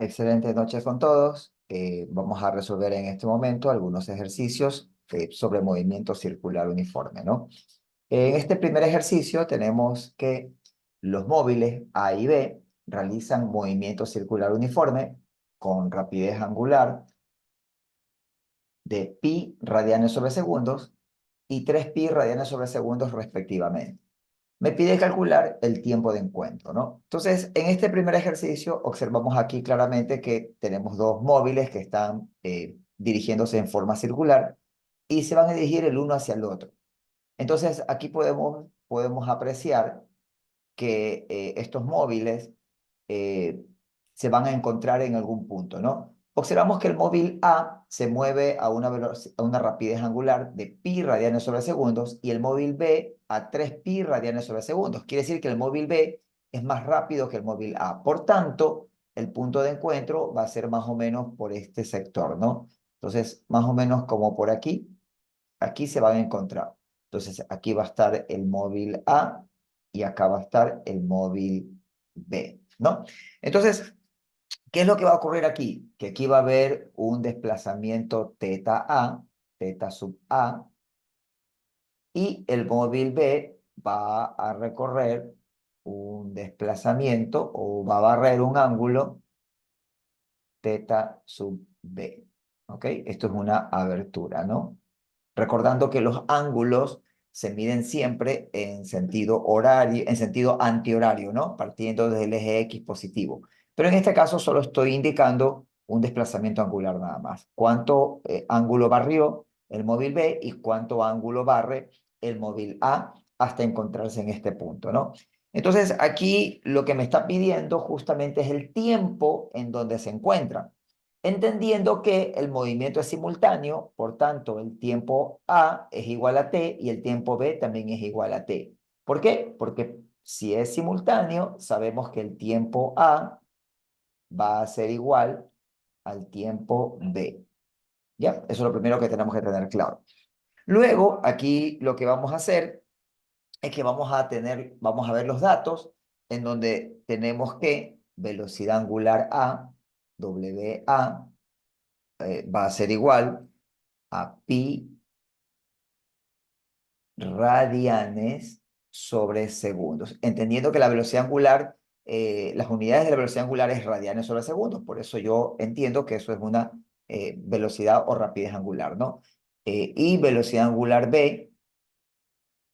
Excelente noche con todos. Vamos a resolver en este momento algunos ejercicios sobre movimiento circular uniforme, ¿no? En este primer ejercicio tenemos que los móviles A y B realizan movimiento circular uniforme con rapidez angular de pi radianes sobre segundos y 3 pi radianes sobre segundos respectivamente. Me pide calcular el tiempo de encuentro, ¿no? Entonces, en este primer ejercicio observamos aquí claramente que tenemos dos móviles que están dirigiéndose en forma circular y se van a dirigir el uno hacia el otro. Entonces, aquí podemos apreciar que estos móviles eh, se van a encontrar en algún punto, ¿no? Observamos que el móvil A se mueve a una rapidez angular de pi radianes sobre segundos y el móvil B a 3 pi radianes sobre segundos. Quiere decir que el móvil B es más rápido que el móvil A. Por tanto, el punto de encuentro va a ser más o menos por este sector, ¿no? Entonces, más o menos como por aquí se van a encontrar. Entonces, aquí va a estar el móvil A y acá va a estar el móvil B, ¿no? Entonces, ¿qué es lo que va a ocurrir aquí? Que aquí va a haber un desplazamiento teta sub A, y el móvil B va a recorrer un desplazamiento o va a barrer un ángulo teta sub B. ¿Ok? Esto es una abertura, ¿no? Recordando que los ángulos se miden siempre en sentido horario, en sentido antihorario, ¿no? Partiendo desde el eje X positivo. Pero en este caso solo estoy indicando un desplazamiento angular nada más. ¿Cuánto ángulo barrió el móvil B y cuánto ángulo barre el móvil A hasta encontrarse en este punto, ¿no? Entonces aquí lo que me está pidiendo justamente es el tiempo en donde se encuentran. Entendiendo que el movimiento es simultáneo, por tanto, el tiempo A es igual a T y el tiempo B también es igual a T. ¿Por qué? Porque si es simultáneo, sabemos que el tiempo A va a ser igual al tiempo B. ¿Ya? Eso es lo primero que tenemos que tener claro. Luego, aquí lo que vamos a hacer es que vamos a ver los datos en donde tenemos que velocidad angular A, WA, va a ser igual a pi radianes sobre segundos, entendiendo que la velocidad angular, las unidades de la velocidad angular es radianes sobre segundos, por eso yo entiendo que eso es una velocidad o rapidez angular, ¿no? Y velocidad angular B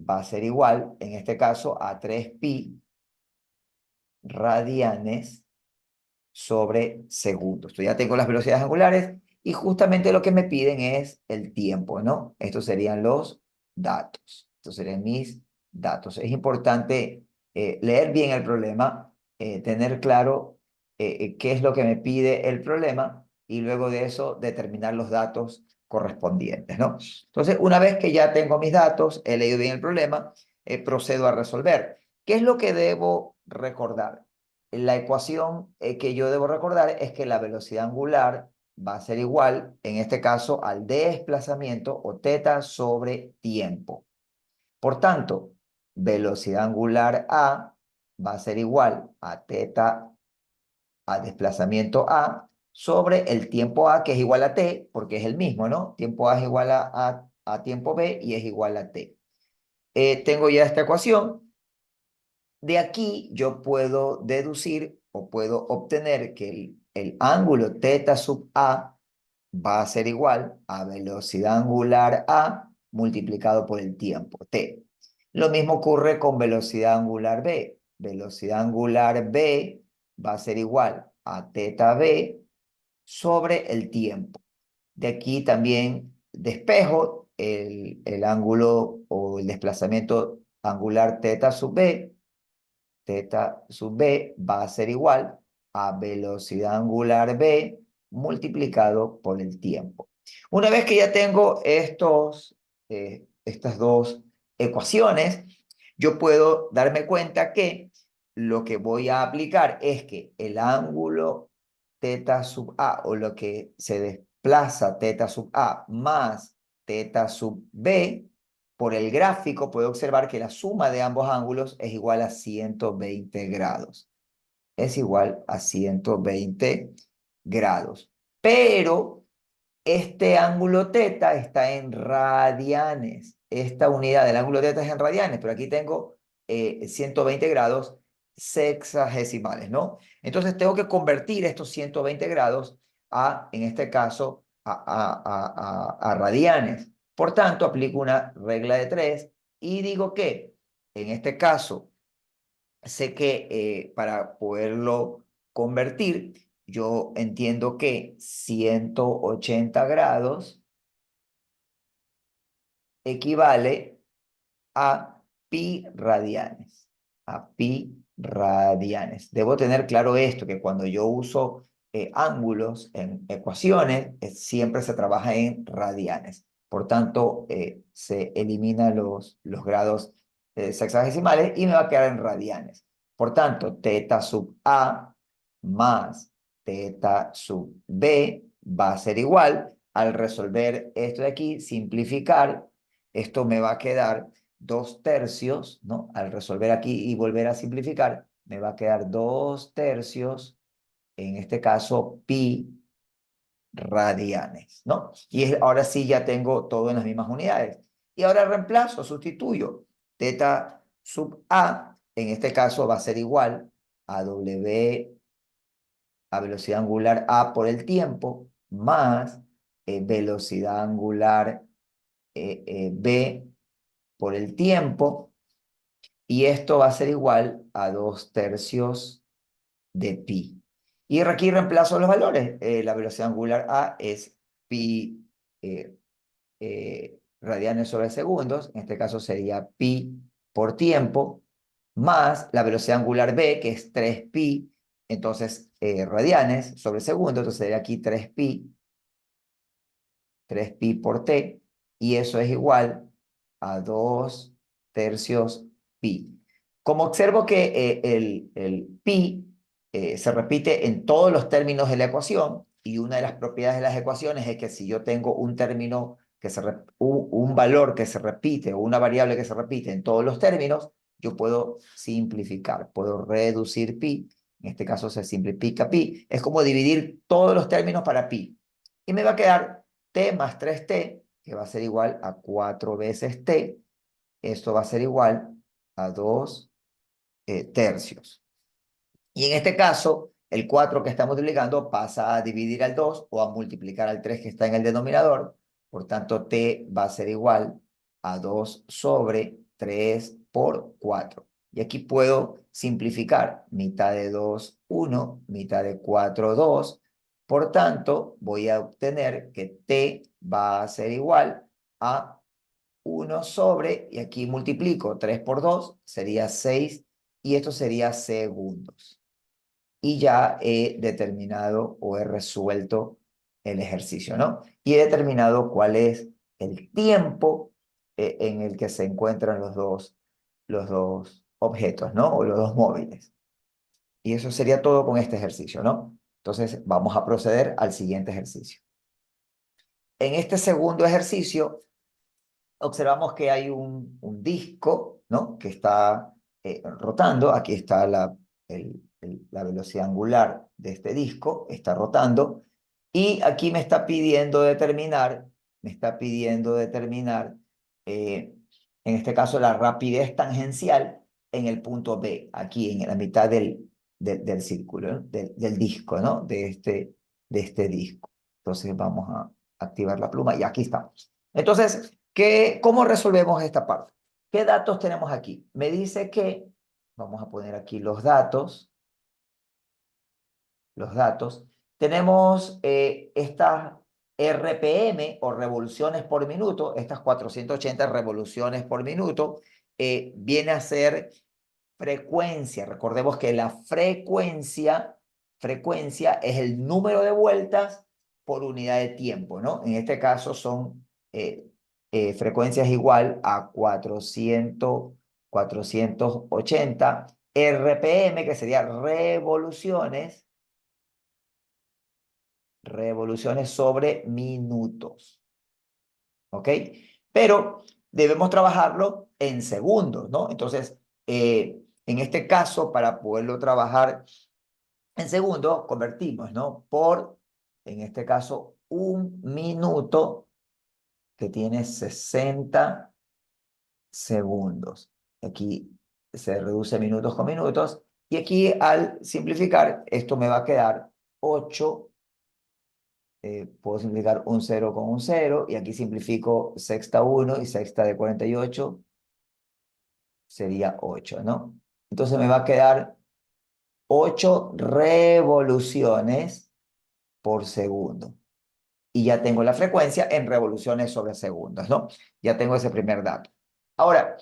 va a ser igual, en este caso, a 3 pi radianes sobre segundos. Entonces ya tengo las velocidades angulares y justamente lo que me piden es el tiempo, ¿no? Estos serían los datos. Estos serían mis datos. Es importante leer bien el problema, tener claro qué es lo que me pide el problema y luego de eso determinar los datos correspondientes, ¿no? Entonces, una vez que ya tengo mis datos, he leído bien el problema, procedo a resolver. ¿Qué es lo que debo recordar? La ecuación que yo debo recordar es que la velocidad angular va a ser igual, en este caso, al desplazamiento o teta sobre tiempo. Por tanto, velocidad angular A va a ser igual a teta a desplazamiento A sobre el tiempo A, que es igual a T, porque es el mismo, ¿no? Tiempo A es igual a tiempo B y es igual a T. Tengo ya esta ecuación. De aquí yo puedo deducir o puedo obtener que el ángulo teta sub A va a ser igual a velocidad angular A multiplicado por el tiempo t. Lo mismo ocurre con velocidad angular B. Velocidad angular B va a ser igual a teta B sobre el tiempo. De aquí también despejo el ángulo o el desplazamiento angular teta sub B. Teta sub B va a ser igual a velocidad angular B multiplicado por el tiempo. Una vez que ya tengo estas dos ecuaciones, yo puedo darme cuenta que lo que voy a aplicar es que el ángulo teta sub A o lo que se desplaza teta sub A más teta sub B por el gráfico puedo observar que la suma de ambos ángulos es igual a 120 grados. Es igual a 120 grados. Pero este ángulo teta está en radianes. Esta unidad del ángulo teta es en radianes, pero aquí tengo 120 grados sexagesimales, ¿no? Entonces tengo que convertir estos 120 grados a, en este caso, a radianes. Por tanto, aplico una regla de 3 y digo que, en este caso, sé que para poderlo convertir, yo entiendo que 180 grados equivale a pi radianes. A pi radianes. Debo tener claro esto, que cuando yo uso ángulos en ecuaciones, siempre se trabaja en radianes. Por tanto, se eliminan los grados sexagesimales y me va a quedar en radianes. Por tanto, teta sub A más teta sub B va a ser igual. Al resolver esto de aquí, simplificar, esto me va a quedar 2 tercios, ¿no? Al resolver aquí y volver a simplificar, me va a quedar 2 tercios, en este caso, pi radianes, ¿no? Ahora sí ya tengo todo en las mismas unidades. Y ahora reemplazo, sustituyo. Teta sub A, en este caso, va a ser igual a W, a velocidad angular A por el tiempo, más velocidad angular B por el tiempo, y esto va a ser igual a 2 tercios de pi. Y aquí reemplazo los valores. La velocidad angular A es pi eh, radianes sobre segundos, en este caso sería pi por tiempo, más la velocidad angular B, que es 3pi, entonces radianes sobre segundo, entonces sería aquí 3pi por t, y eso es igual a 2 tercios pi. Como observo que el pi se repite en todos los términos de la ecuación, y una de las propiedades de las ecuaciones es que si yo tengo un término un valor que se repite o una variable que se repite en todos los términos, yo puedo simplificar, puedo reducir pi, en este caso se simplifica pi, es como dividir todos los términos para pi, y me va a quedar t más 3t, que va a ser igual a 4 veces t. Esto va a ser igual a 2 tercios. Y en este caso, el 4 que está multiplicando pasa a dividir al 2 o a multiplicar al 3 que está en el denominador. Por tanto, t va a ser igual a 2 sobre 3 por 4. Y aquí puedo simplificar mitad de 2, 1, mitad de 4, 2. Por tanto, voy a obtener que t va a ser igual a 1 sobre, y aquí multiplico 3 por 2, sería 6, y esto sería segundos. Y ya he determinado o he resuelto el ejercicio, ¿no? Y he determinado cuál es el tiempo en el que se encuentran los dos objetos, ¿no? O los dos móviles. Y eso sería todo con este ejercicio, ¿no? Entonces, vamos a proceder al siguiente ejercicio. En este segundo ejercicio, observamos que hay un disco, ¿no? Que está rotando. Aquí está la velocidad angular de este disco, está rotando. Y aquí me está pidiendo determinar, eh, en este caso, la rapidez tangencial en el punto B, aquí en la mitad del círculo, ¿no? Del disco, ¿no? De este disco. Entonces vamos a activar la pluma y aquí estamos. Entonces, ¿cómo resolvemos esta parte? ¿Qué datos tenemos aquí? Me dice que, vamos a poner aquí los datos. Tenemos estas RPM o revoluciones por minuto, estas 480 revoluciones por minuto, viene a ser frecuencia. Recordemos que la frecuencia es el número de vueltas por unidad de tiempo, ¿no? En este caso son frecuencias igual a 480 RPM, que sería revoluciones sobre minutos. ¿Ok? Pero debemos trabajarlo en segundos, ¿no? Entonces, en este caso, para poderlo trabajar en segundos, convertimos, ¿no? Por en este caso, un minuto que tiene 60 segundos. Aquí se reduce minutos con minutos. Y aquí al simplificar, esto me va a quedar 8. Puedo simplificar un 0 con un 0. Y aquí simplifico sexta 1 y sexta de 48. Sería 8, ¿no? Entonces me va a quedar 8 revoluciones por segundo. Y ya tengo la frecuencia en revoluciones sobre segundos, ¿no? Ya tengo ese primer dato. Ahora,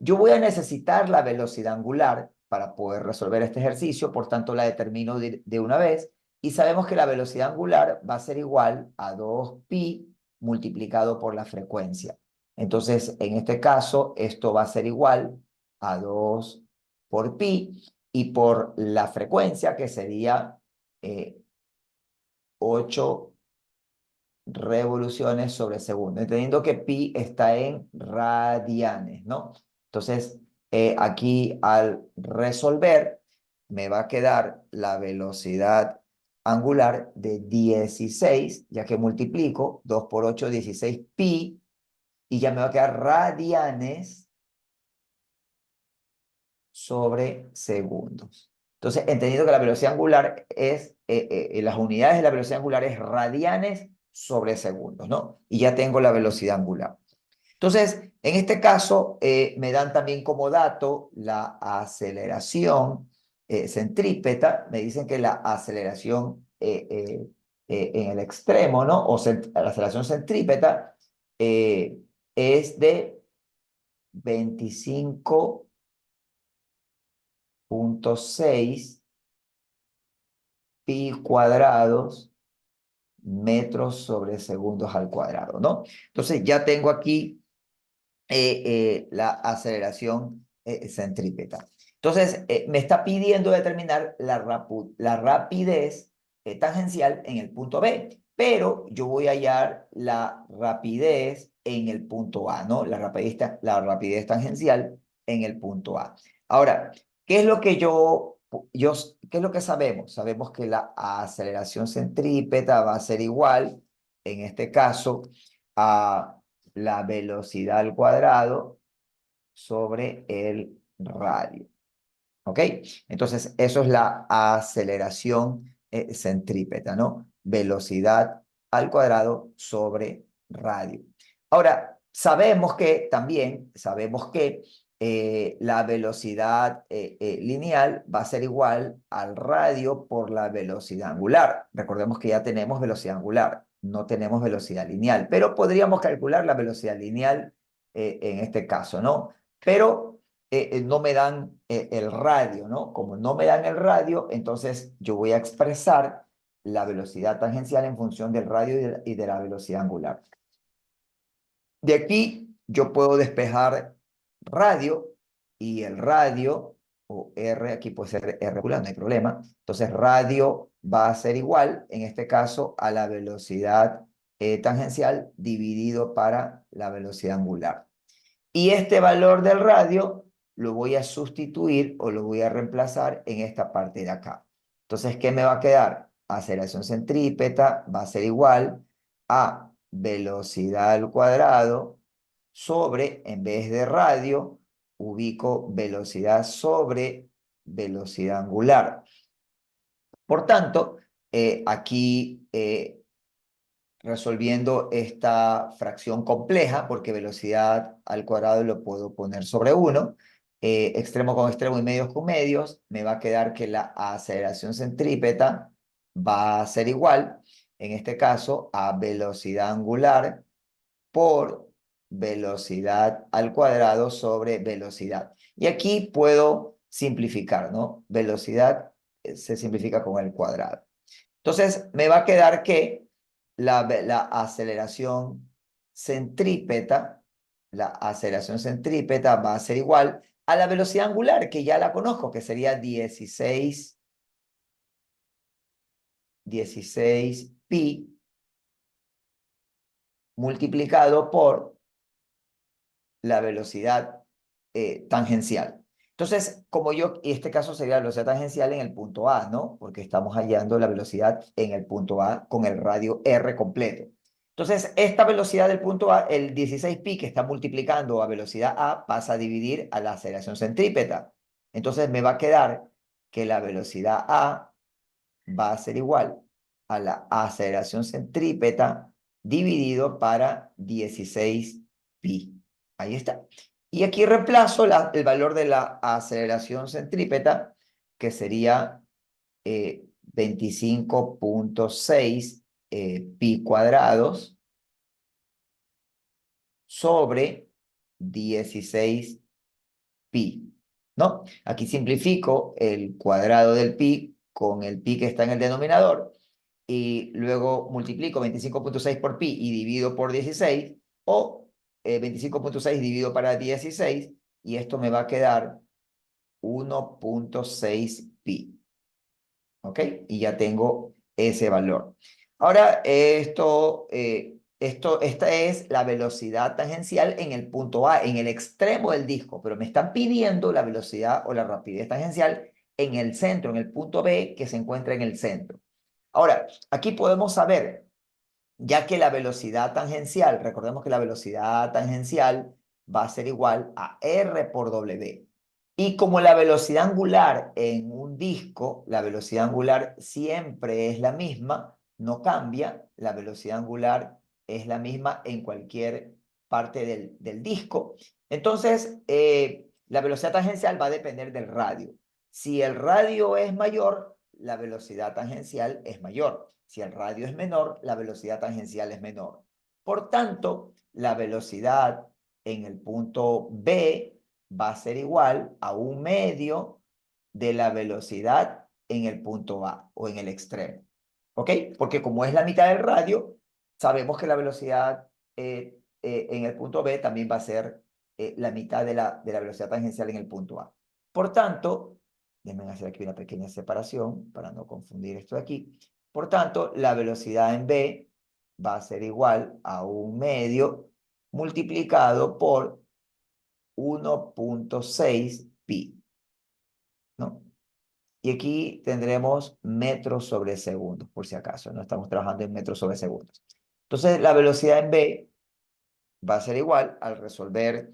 yo voy a necesitar la velocidad angular para poder resolver este ejercicio, por tanto la determino de una vez, y sabemos que la velocidad angular va a ser igual a 2pi multiplicado por la frecuencia. Entonces, en este caso, esto va a ser igual a 2 por pi, y por la frecuencia, que sería 8 revoluciones sobre segundo, entendiendo que pi está en radianes, ¿no? Entonces, aquí al resolver, me va a quedar la velocidad angular de 16, ya que multiplico 2 por 8, 16 pi, y ya me va a quedar radianes sobre segundos. Entonces, entendiendo que la velocidad angular es, las unidades de la velocidad angular es radianes sobre segundos, ¿no? Y ya tengo la velocidad angular. Entonces, en este caso, me dan también como dato la aceleración centrípeta. Me dicen que la aceleración en el extremo, ¿no? O la aceleración centrípeta es de 25,6 pi cuadrados metros sobre segundos al cuadrado, ¿no? Entonces ya tengo aquí la aceleración centrípeta. Entonces me está pidiendo determinar la rapidez tangencial en el punto B, pero yo voy a hallar la rapidez en el punto A, ¿no? La rapidez tangencial en el punto A. Ahora, ¿qué es lo que qué es lo que sabemos? Sabemos que la aceleración centrípeta va a ser igual, en este caso, a la velocidad al cuadrado sobre el radio. ¿Ok? Entonces, eso es la aceleración centrípeta, ¿no? Velocidad al cuadrado sobre radio. Ahora, sabemos que la velocidad lineal va a ser igual al radio por la velocidad angular. Recordemos que ya tenemos velocidad angular, no tenemos velocidad lineal, pero podríamos calcular la velocidad lineal en este caso, ¿no? Pero no me dan el radio, ¿no? Como no me dan el radio, entonces yo voy a expresar la velocidad tangencial en función del radio y de la velocidad angular. De aquí yo puedo despejar radio, y el radio, o R, aquí puede ser R angular, no hay problema. Entonces radio va a ser igual, en este caso, a la velocidad tangencial dividido para la velocidad angular. Y este valor del radio lo voy a sustituir o lo voy a reemplazar en esta parte de acá. Entonces, ¿qué me va a quedar? Aceleración centrípeta va a ser igual a velocidad al cuadrado sobre, en vez de radio, ubico velocidad sobre velocidad angular. Por tanto, aquí resolviendo esta fracción compleja, porque velocidad al cuadrado lo puedo poner sobre 1, extremo con extremo y medios con medios, me va a quedar que la aceleración centrípeta va a ser igual, en este caso, a velocidad angular por velocidad al cuadrado sobre velocidad. Y aquí puedo simplificar, ¿no? Velocidad se simplifica con el cuadrado. Entonces, me va a quedar que la aceleración centrípeta va a ser igual a la velocidad angular, que ya la conozco, que sería 16 pi multiplicado por la velocidad tangencial. Entonces, y este caso sería la velocidad tangencial en el punto A, ¿no? Porque estamos hallando la velocidad en el punto A con el radio R completo. Entonces, esta velocidad del punto A, el 16pi que está multiplicando a velocidad A, pasa a dividir a la aceleración centrípeta. Entonces, me va a quedar que la velocidad A va a ser igual a la aceleración centrípeta dividido para 16pi. Ahí está. Y aquí reemplazo el valor de la aceleración centrípeta, que sería 25.6 pi cuadrados sobre 16pi, ¿no? Aquí simplifico el cuadrado del pi con el pi que está en el denominador y luego multiplico 25.6 por pi y divido por 16 o 25.6 dividido para 16 y esto me va a quedar 1.6 pi. ¿Ok? Y ya tengo ese valor. Ahora, esta es la velocidad tangencial en el punto A, en el extremo del disco, pero me están pidiendo la velocidad o la rapidez tangencial en el centro, en el punto B que se encuentra en el centro. Ahora, aquí podemos saber, ya que la velocidad tangencial, recordemos que la velocidad tangencial va a ser igual a R por W. Y como la velocidad angular en un disco, la velocidad angular siempre es la misma, no cambia, la velocidad angular es la misma en cualquier parte del disco. Entonces, la velocidad tangencial va a depender del radio. Si el radio es mayor, la velocidad tangencial es mayor. Si el radio es menor, la velocidad tangencial es menor. Por tanto, la velocidad en el punto B va a ser igual a un medio de la velocidad en el punto A o en el extremo. ¿Ok? Porque como es la mitad del radio, sabemos que la velocidad en el punto B también va a ser la mitad de la velocidad tangencial en el punto A. Por tanto, déjenme hacer aquí una pequeña separación para no confundir esto de aquí. Por tanto, la velocidad en B va a ser igual a un medio multiplicado por 1.6 pi, ¿no? Y aquí tendremos metros sobre segundos, por si acaso, no estamos trabajando en metros sobre segundos. Entonces, la velocidad en B va a ser igual, al resolver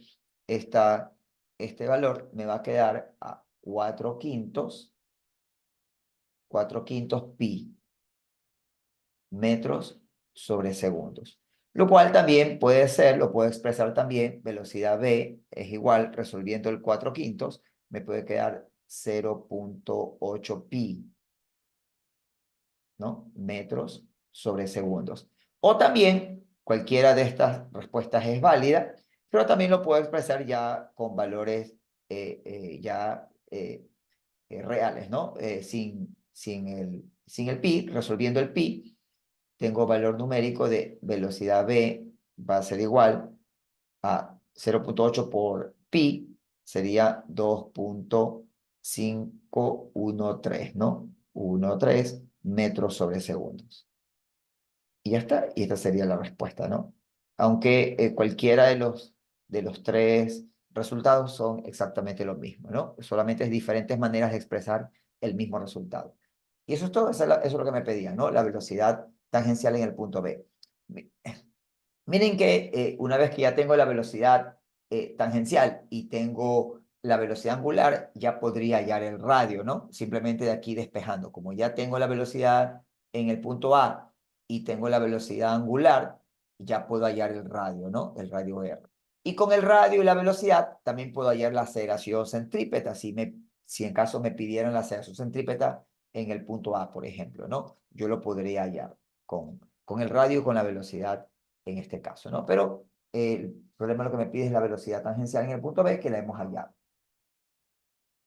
este valor, me va a quedar a 4 quintos pi metros sobre segundos. Lo cual también puede ser, lo puedo expresar también, velocidad v es igual, resolviendo el 4 quintos, me puede quedar 0.8 pi, ¿no? Metros sobre segundos. O también, cualquiera de estas respuestas es válida, pero también lo puedo expresar ya con valores reales, ¿no? Sin el pi, resolviendo el pi, tengo valor numérico de velocidad v va a ser igual a 0.8 por pi, sería 2.513, ¿no? 13 metros sobre segundos. Y ya está, y esta sería la respuesta, ¿no? Aunque cualquiera de los tres resultados son exactamente lo mismo, ¿no? Solamente es diferentes maneras de expresar el mismo resultado. Y eso es todo, eso es lo que me pedía, ¿no? La velocidad tangencial en el punto B. Miren que una vez que ya tengo la velocidad tangencial y tengo la velocidad angular, ya podría hallar el radio, ¿no? Simplemente de aquí despejando. Como ya tengo la velocidad en el punto A y tengo la velocidad angular, ya puedo hallar el radio, ¿no? El radio R. Y con el radio y la velocidad también puedo hallar la aceleración centrípeta, si en caso me pidieran la aceleración centrípeta en el punto A, por ejemplo, ¿no? Yo lo podría hallar con el radio y con la velocidad en este caso, ¿no? Pero el problema lo que me pide es la velocidad tangencial en el punto B, que la hemos hallado.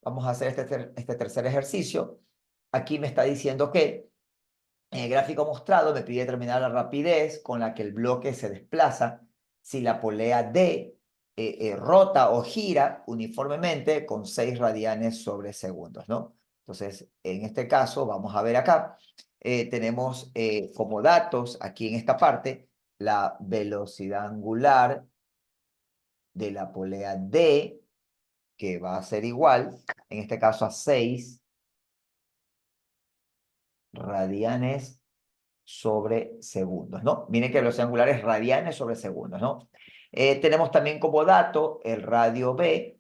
Vamos a hacer este tercer ejercicio. Aquí me está diciendo que en el gráfico mostrado me pide determinar la rapidez con la que el bloque se desplaza si la polea D rota o gira uniformemente con 6 radianes sobre segundos, ¿no? Entonces, en este caso, vamos a ver acá, tenemos como datos aquí en esta parte la velocidad angular de la polea D que va a ser igual, en este caso a 6 radianes sobre segundos, ¿no? Miren que la velocidad angular es radianes sobre segundos, ¿no? Tenemos también como dato el radio B,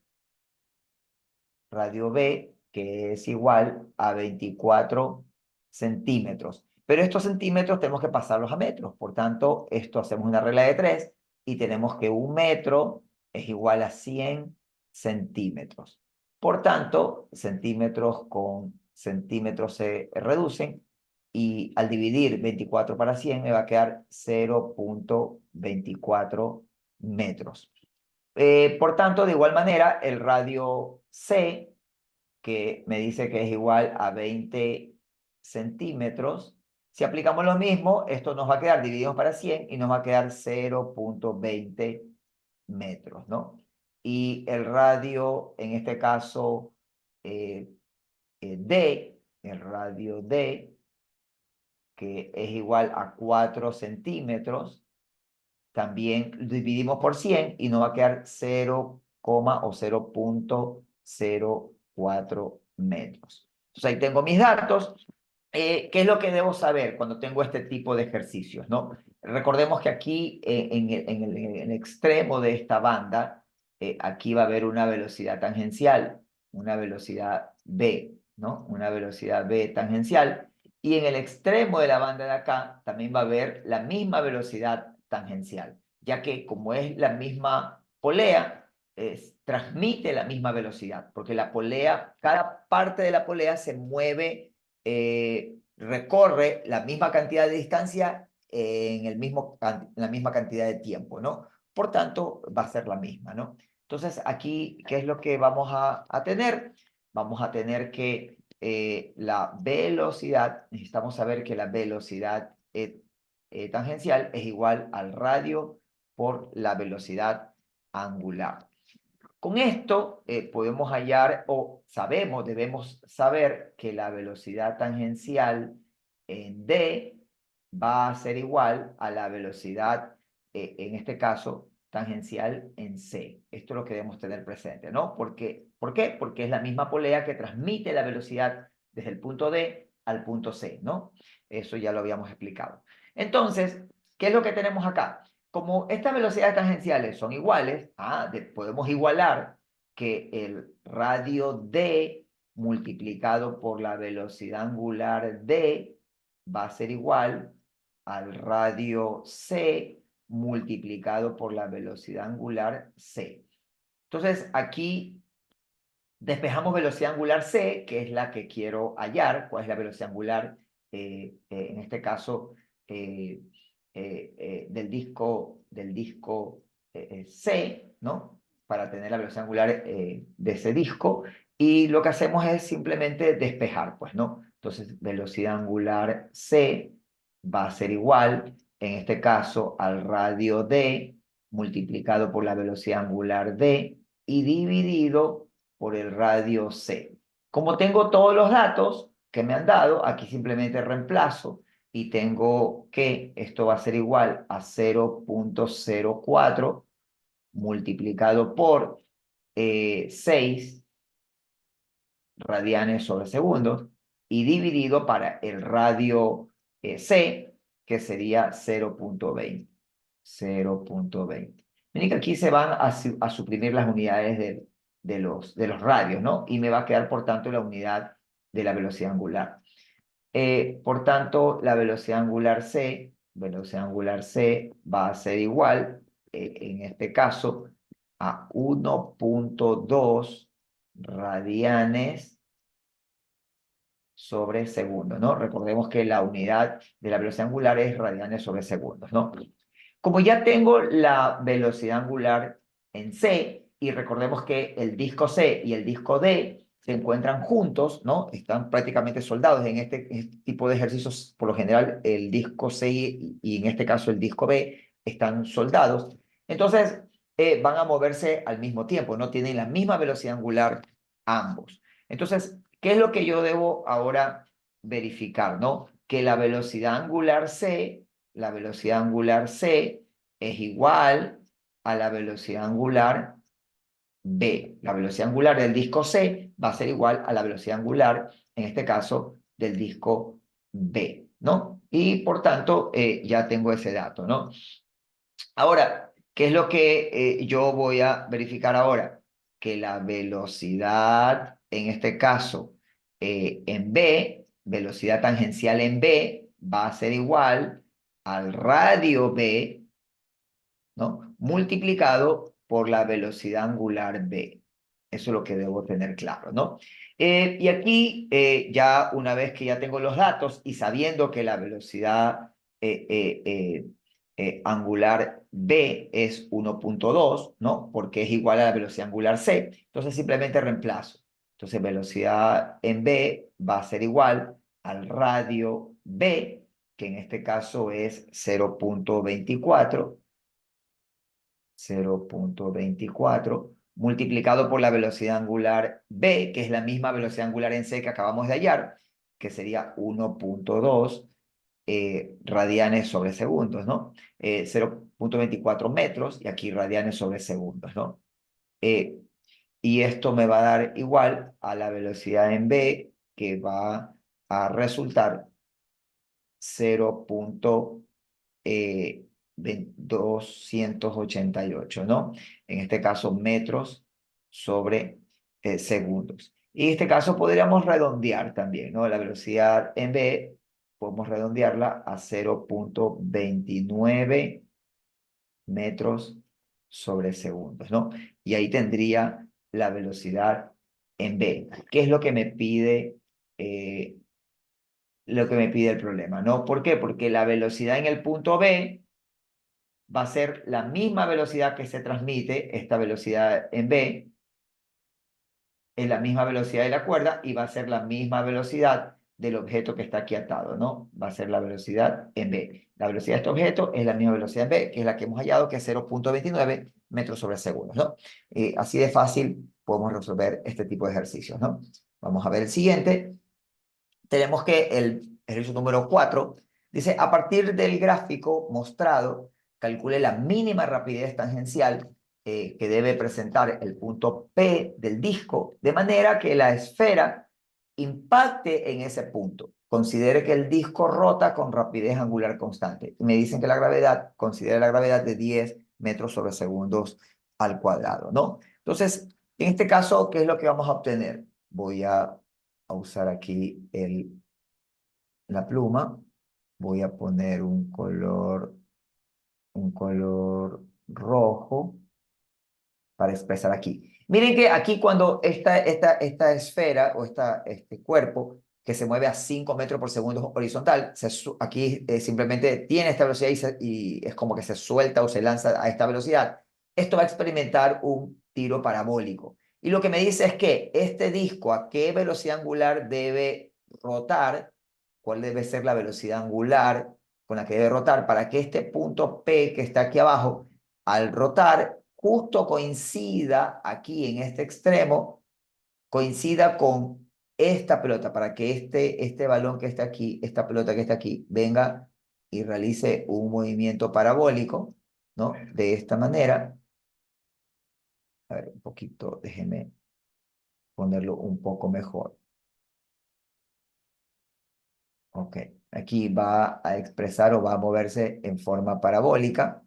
que es igual a 24 centímetros. Pero estos centímetros tenemos que pasarlos a metros. Por tanto, esto hacemos una regla de 3 y tenemos que 1 metro es igual a 100 centímetros. Por tanto, centímetros con centímetros se reducen y al dividir 24 para 100 me va a quedar 0,24 metros. Por tanto, de igual manera, el radio C, que me dice que es igual a 20 centímetros, si aplicamos lo mismo, esto nos va a quedar, dividimos para 100 y nos va a quedar 0,20 metros, ¿no? Y el radio, en este caso, D, el radio D, que es igual a 4 centímetros, también dividimos por 100 y nos va a quedar 0, o 0,04 metros. Entonces ahí tengo mis datos. ¿Qué es lo que debo saber cuando tengo este tipo de ejercicios, ¿no? Recordemos que aquí en el extremo de esta banda, aquí va a haber una velocidad tangencial, una velocidad B, ¿no? Una velocidad B tangencial. Y en el extremo de la banda de acá también va a haber la misma velocidad tangencial, ya que como es la misma polea, transmite la misma velocidad, porque la polea, cada parte de la polea se mueve, recorre la misma cantidad de distancia en la misma cantidad de tiempo, ¿no? Por tanto, va a ser la misma, ¿no? Entonces, aquí, ¿qué es lo que vamos a tener? Vamos a tener que la velocidad, necesitamos saber que la velocidad tangencial es igual al radio por la velocidad angular. Con esto podemos hallar o sabemos, debemos saber que la velocidad tangencial en D va a ser igual a la velocidad, en este caso, tangencial en C. Esto es lo que debemos tener presente, ¿no? ¿Por qué? Porque es la misma polea que transmite la velocidad desde el punto D al punto C, ¿no? Eso ya lo habíamos explicado. Entonces, ¿qué es lo que tenemos acá? Como estas velocidades tangenciales son iguales, podemos igualar que el radio D multiplicado por la velocidad angular D va a ser igual al radio C multiplicado por la velocidad angular C. Entonces, aquí despejamos velocidad angular C, que es la que quiero hallar. ¿Cuál es la velocidad angular? En este caso, del disco C, ¿no? Para tener la velocidad angular de ese disco. Y lo que hacemos es simplemente despejar, pues, ¿no? Entonces, velocidad angular C va a ser igual, en este caso, al radio D multiplicado por la velocidad angular D y dividido por el radio C. Como tengo todos los datos que me han dado, aquí simplemente reemplazo y tengo que esto va a ser igual a 0,04 multiplicado por 6 radianes sobre segundos y dividido para el radio C, que sería 0,20. 0,20. Miren que aquí se van a suprimir las unidades de los radios, ¿no? Y me va a quedar, por tanto, la unidad de la velocidad angular. Por tanto, la velocidad angular C va a ser igual, en este caso, a 1,2 radianes sobre segundos, ¿no? Recordemos que la unidad de la velocidad angular es radianes sobre segundos, ¿no? Como ya tengo la velocidad angular en C, y recordemos que el disco C y el disco D se encuentran juntos, ¿no? Están prácticamente soldados. En este tipo de ejercicios, por lo general, el disco C y en este caso el disco B están soldados. Entonces, van a moverse al mismo tiempo, ¿no? Tienen la misma velocidad angular ambos. Entonces, ¿qué es lo que yo debo ahora verificar, ¿no? Que la velocidad angular C es igual a la velocidad angular B. La velocidad angular del disco C va a ser igual a la velocidad angular, en este caso, del disco B, ¿no? Y por tanto, ya tengo ese dato, ¿no? Ahora, ¿qué es lo que yo voy a verificar ahora? Que la velocidad, en este caso, en B, velocidad tangencial en B, va a ser igual al radio B, ¿no? Multiplicado por la velocidad angular B. Eso es lo que debo tener claro, ¿no? Y aquí, ya una vez que ya tengo los datos y sabiendo que la velocidad angular B es 1,2, ¿no? Porque es igual a la velocidad angular C, entonces simplemente reemplazo. Entonces, velocidad en B va a ser igual al radio B, que en este caso es 0,24 multiplicado por la velocidad angular B, que es la misma velocidad angular en C que acabamos de hallar, que sería 1,2 radianes sobre segundos, ¿no? 0,24 metros y aquí radianes sobre segundos, ¿no? Eh, y esto me va a dar igual a la velocidad en B, que va a resultar 0,288, ¿no? En este caso, metros sobre segundos. Y en este caso podríamos redondear también, ¿no? La velocidad en B, podemos redondearla a 0,29 metros sobre segundos, ¿no? Y ahí tendría la velocidad en B. ¿Qué es lo que me pide el problema, ¿no? ¿Por qué? Porque la velocidad en el punto B va a ser la misma velocidad que se transmite, esta velocidad en B, es la misma velocidad de la cuerda y va a ser la misma velocidad del objeto que está aquí atado, ¿no? Va a ser la velocidad en B. La velocidad de este objeto es la misma velocidad en B, que es la que hemos hallado, que es 0,29 metros sobre segundo, ¿no? Así de fácil podemos resolver este tipo de ejercicios, ¿no? Vamos a ver el siguiente. Tenemos que el ejercicio número 4 dice, a partir del gráfico mostrado, calcule la mínima rapidez tangencial que debe presentar el punto P del disco, de manera que la esfera impacte en ese punto. Considere que el disco rota con rapidez angular constante. Y me dicen que la gravedad, considere la gravedad de 10 metros sobre segundos al cuadrado, ¿no? Entonces, en este caso, ¿qué es lo que vamos a obtener? Voy a usar aquí la pluma. Voy a poner un color rojo para expresar aquí. Miren que aquí cuando esta esfera o este cuerpo que se mueve a 5 metros por segundo horizontal, aquí simplemente tiene esta velocidad y es como que se suelta o se lanza a esta velocidad. Esto va a experimentar un tiro parabólico. Y lo que me dice es que este disco, ¿a qué velocidad angular debe rotar? ¿Cuál debe ser la velocidad angular con la que debe rotar para que este punto P que está aquí abajo, al rotar, justo coincida aquí en este extremo, coincida con esta pelota, para que este balón que está aquí, esta pelota que está aquí, venga y realice un movimiento parabólico, ¿no? De esta manera. A ver, un poquito, déjeme ponerlo un poco mejor. Ok, aquí va a expresar o va a moverse en forma parabólica.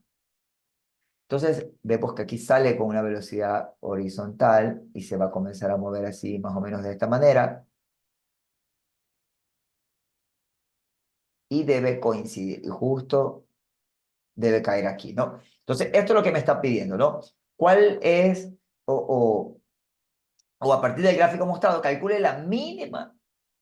Entonces vemos que aquí sale con una velocidad horizontal y se va a comenzar a mover así más o menos de esta manera y debe coincidir y justo debe caer aquí, ¿no? Entonces esto es lo que me está pidiendo, ¿no? ¿Cuál es o, o a partir del gráfico mostrado calcule la mínima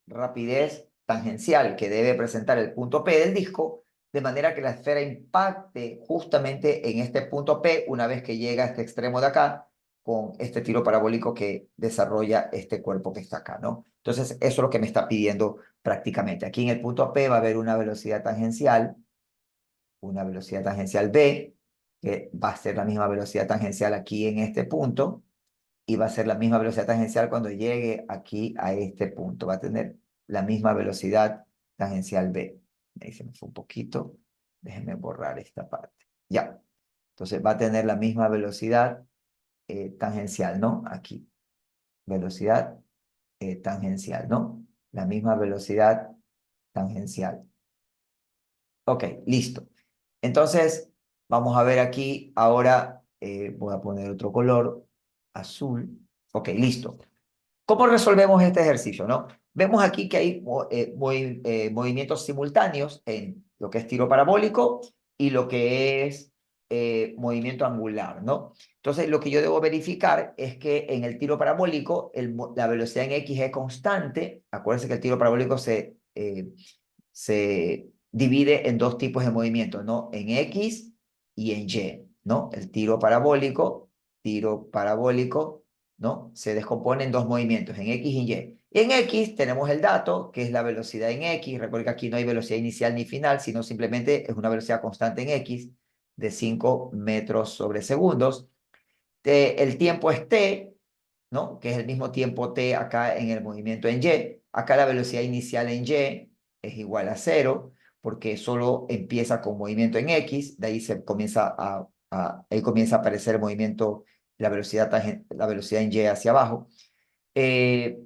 rapidez tangencial que debe presentar el punto P del disco, de manera que la esfera impacte justamente en este punto P una vez que llega a este extremo de acá con este tiro parabólico que desarrolla este cuerpo que está acá, ¿no? Entonces, eso es lo que me está pidiendo prácticamente. Aquí en el punto P va a haber una velocidad tangencial B, que va a ser la misma velocidad tangencial aquí en este punto, y va a ser la misma velocidad tangencial cuando llegue aquí a este punto. Va a tener la misma velocidad tangencial B. Ahí se me fue un poquito. Déjenme borrar esta parte. Ya. Entonces va a tener la misma velocidad tangencial, ¿no? Aquí, velocidad tangencial, ¿no? La misma velocidad tangencial. Ok, listo. Entonces, vamos a ver aquí, ahora voy a poner otro color, azul. Ok, listo. ¿Cómo resolvemos este ejercicio, no? Vemos aquí que hay movimientos simultáneos en lo que es tiro parabólico y lo que es movimiento angular, ¿no? Entonces, lo que yo debo verificar es que en el tiro parabólico la velocidad en X es constante. Acuérdense que el tiro parabólico se divide en dos tipos de movimientos, ¿no? En X y en Y, ¿no? El tiro parabólico, ¿no? Se descompone en dos movimientos, en X y Y. Y en X tenemos el dato, que es la velocidad en X. Recuerda que aquí no hay velocidad inicial ni final, sino simplemente es una velocidad constante en X de 5 metros sobre segundos. El tiempo es T, ¿no? Que es el mismo tiempo T acá en el movimiento en Y. Acá la velocidad inicial en Y es igual a cero, porque solo empieza con movimiento en X, de ahí ahí comienza a aparecer el movimiento, la velocidad en Y hacia abajo. Eh,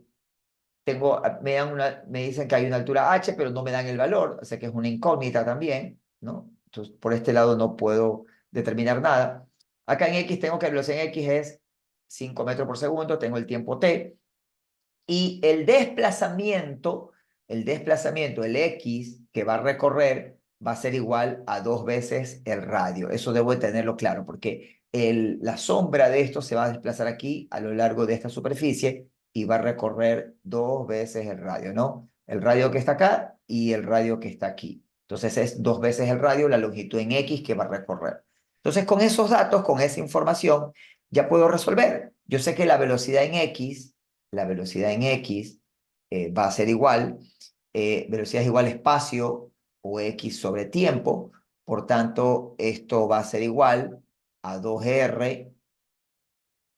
me dicen que hay una altura h, pero no me dan el valor, o sea que es una incógnita también, ¿no? Entonces, por este lado no puedo determinar nada. Acá en X tengo que la velocidad en X es 5 metros por segundo, tengo el tiempo t, y el X que va a recorrer va a ser igual a 2 veces el radio. Eso debo de tenerlo claro, porque la sombra de esto se va a desplazar aquí a lo largo de esta superficie y va a recorrer 2 veces el radio, ¿no? El radio que está acá y el radio que está aquí. Entonces es 2 veces el radio, la longitud en X que va a recorrer. Entonces con esos datos, con esa información, ya puedo resolver. Yo sé que la velocidad en X va a ser igual, velocidad es igual a espacio o X sobre tiempo, por tanto, esto va a ser igual a 2R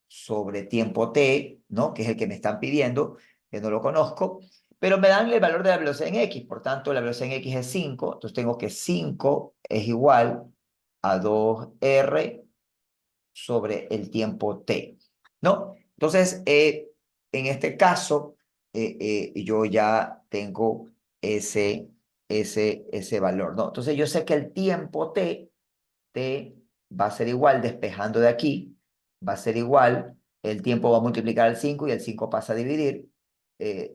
sobre tiempo t, ¿no? Que es el que me están pidiendo, que no lo conozco, pero me dan el valor de la velocidad en X, por tanto, la velocidad en X es 5, entonces tengo que 5 es igual a 2R sobre el tiempo t, ¿no? Entonces, en este caso, yo ya tengo ese valor, ¿no? Entonces, yo sé que el tiempo t va a ser igual, despejando de aquí, va a ser igual, el tiempo va a multiplicar al 5 y el 5 pasa a dividir,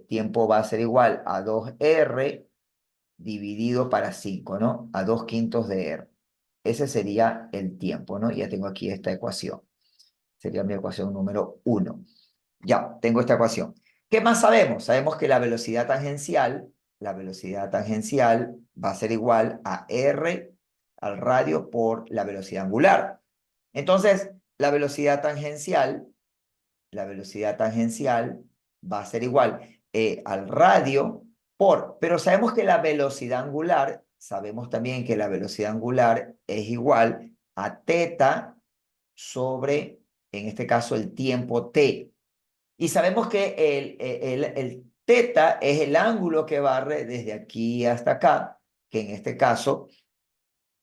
tiempo va a ser igual a 2R dividido para 5, ¿no? A 2/5 de R. Ese sería el tiempo, ¿no? Ya tengo aquí esta ecuación. Sería mi ecuación número 1. Ya, tengo esta ecuación. ¿Qué más sabemos? Sabemos que la velocidad tangencial va a ser igual a R al radio por la velocidad angular. Entonces, la velocidad tangencial va a ser igual al radio pero sabemos que sabemos también que la velocidad angular es igual a teta sobre, en este caso, el tiempo t. Y sabemos que el teta es el ángulo que barre desde aquí hasta acá, que en este caso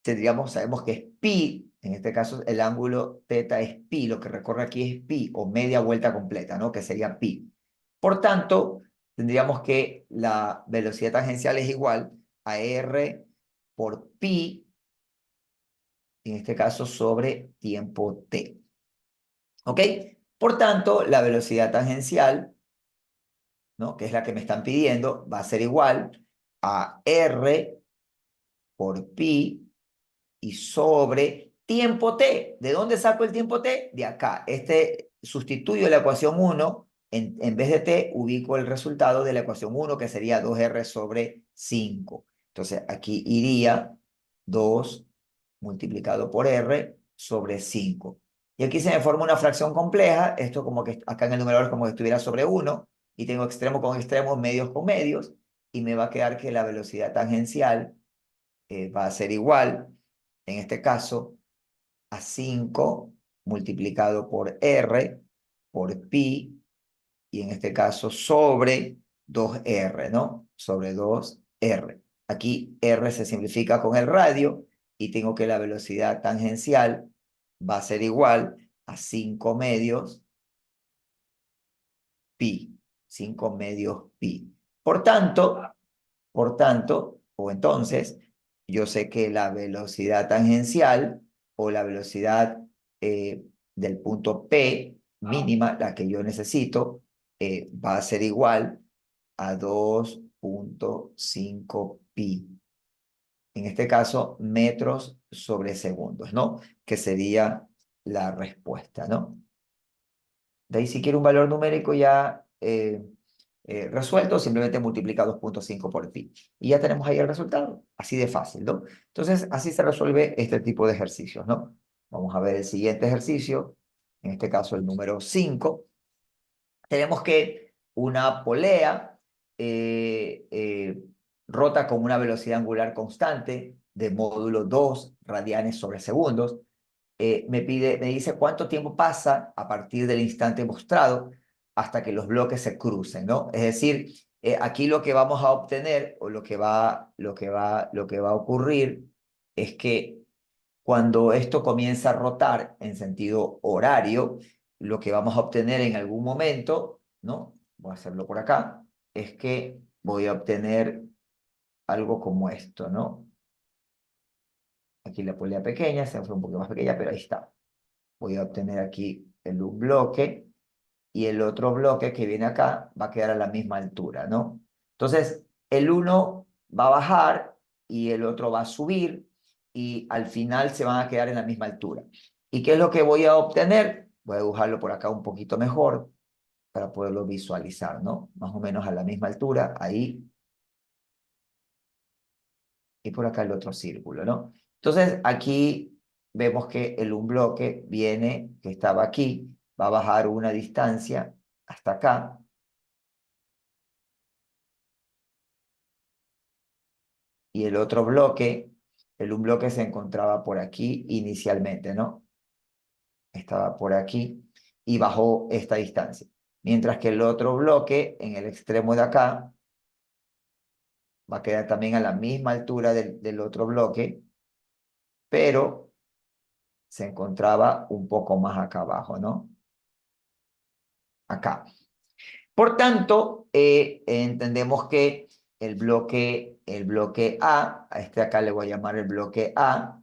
sabemos que es pi, en este caso el ángulo teta es pi, lo que recorre aquí es pi, o media vuelta completa, ¿no? Que sería pi. Por tanto, tendríamos que la velocidad tangencial es igual a r por pi, en este caso sobre tiempo t. ¿Ok? Por tanto, la velocidad tangencial, ¿no? Que es la que me están pidiendo, va a ser igual a r por pi y sobre tiempo t. ¿De dónde saco el tiempo t? De acá. Sustituyo la ecuación 1, en vez de t, ubico el resultado de la ecuación 1, que sería 2r sobre 5. Entonces, aquí iría 2 multiplicado por r sobre 5. Y aquí se me forma una fracción compleja, esto como que acá en el numerador es como que estuviera sobre 1, y tengo extremo con extremos, medios con medios, y me va a quedar que la velocidad tangencial va a ser igual, en este caso, a 5 multiplicado por r por pi, y en este caso sobre 2r, ¿no? Sobre 2r. Aquí r se simplifica con el radio y tengo que la velocidad tangencial va a ser igual a 5 medios pi. 5 medios pi. O entonces, yo sé que la velocidad tangencial o la velocidad del punto P mínima, la que yo necesito, va a ser igual a 2,5 pi. En este caso, metros sobre segundos, ¿no? Que sería la respuesta, ¿no? De ahí, si quiero un valor numérico ya resuelto, simplemente multiplica 2,5 por pi. Y ya tenemos ahí el resultado. Así de fácil, ¿no? Entonces, así se resuelve este tipo de ejercicios, ¿no? Vamos a ver el siguiente ejercicio. En este caso, el número 5. Tenemos que una polea rota con una velocidad angular constante de módulo 2 radianes sobre segundos. Me dice cuánto tiempo pasa a partir del instante mostrado hasta que los bloques se crucen, ¿no? Es decir, aquí lo que vamos a obtener o lo que va a ocurrir es que cuando esto comienza a rotar en sentido horario, lo que vamos a obtener en algún momento, ¿no? Voy a hacerlo por acá, es que voy a obtener algo como esto, ¿no? Aquí la polea pequeña, se fue un poquito más pequeña, pero ahí está. Voy a obtener aquí un bloque y el otro bloque que viene acá va a quedar a la misma altura, ¿no? Entonces, el uno va a bajar y el otro va a subir y al final se van a quedar en la misma altura. ¿Y qué es lo que voy a obtener? Voy a dibujarlo por acá un poquito mejor para poderlo visualizar, ¿no? Más o menos a la misma altura, ahí y por acá el otro círculo, ¿no? Entonces, aquí vemos que un bloque viene, que estaba aquí, va a bajar una distancia hasta acá, y el otro bloque, un bloque se encontraba por aquí inicialmente, ¿no? Estaba por aquí y bajó esta distancia. Mientras que el otro bloque, en el extremo de acá, va a quedar también a la misma altura del otro bloque, pero se encontraba un poco más acá abajo, ¿no? Acá. Por tanto, entendemos que el bloque a este acá le voy a llamar el bloque A,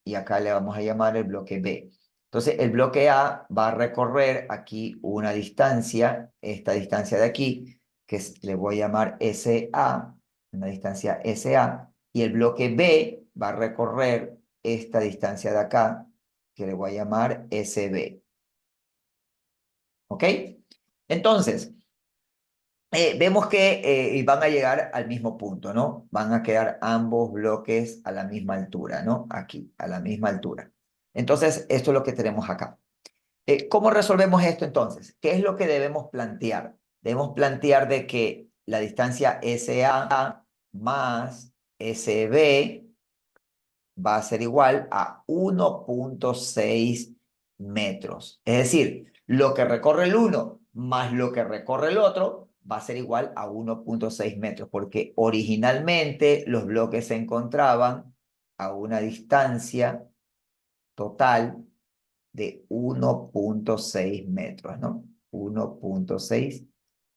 y acá le vamos a llamar el bloque B. Entonces, el bloque A va a recorrer aquí una distancia, esta distancia de aquí, le voy a llamar SA, una distancia SA, y el bloque B va a recorrer esta distancia de acá, que le voy a llamar SB. ¿Ok? Entonces, vemos que van a llegar al mismo punto, ¿no? Van a quedar ambos bloques a la misma altura, ¿no? Aquí, a la misma altura. Entonces, esto es lo que tenemos acá. ¿Cómo resolvemos esto entonces? ¿Qué es lo que debemos plantear? Debemos plantear de que la distancia SA más SB va a ser igual a 1,6 metros. Es decir, lo que recorre el uno más lo que recorre el otro va a ser igual a 1,6 metros, porque originalmente los bloques se encontraban a una distancia total de 1,6 metros, ¿no? 1,6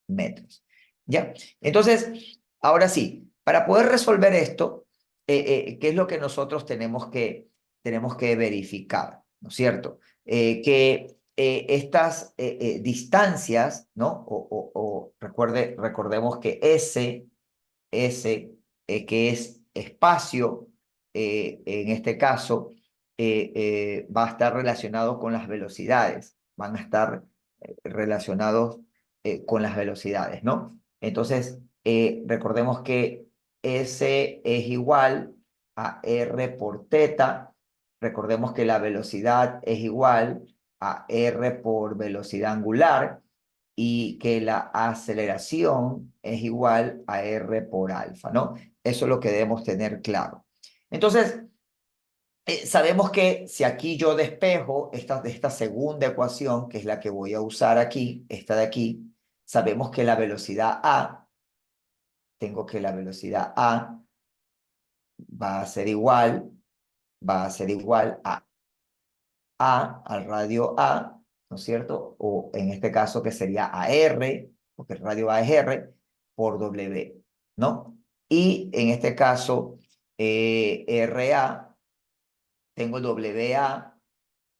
metros. ¿Ya? Entonces, ahora sí, para poder resolver esto, ¿qué es lo que nosotros tenemos que verificar? ¿No es cierto? Que estas distancias, ¿no? Recordemos que que es espacio, en este caso, va a estar relacionado con las velocidades, van a estar relacionados con las velocidades, ¿no? Entonces, recordemos que S es igual a R por teta, recordemos que la velocidad es igual a R por velocidad angular, y que la aceleración es igual a R por alfa, ¿no? Eso es lo que debemos tener claro. Entonces, sabemos que si aquí yo despejo esta segunda ecuación, que es la que voy a usar aquí, esta de aquí, sabemos que la velocidad A, tengo que la velocidad A va a ser igual a A al radio A, ¿no es cierto? O en este caso que sería AR, porque el radio A es R, por W, ¿no? Y en este caso, RA, tengo el WA,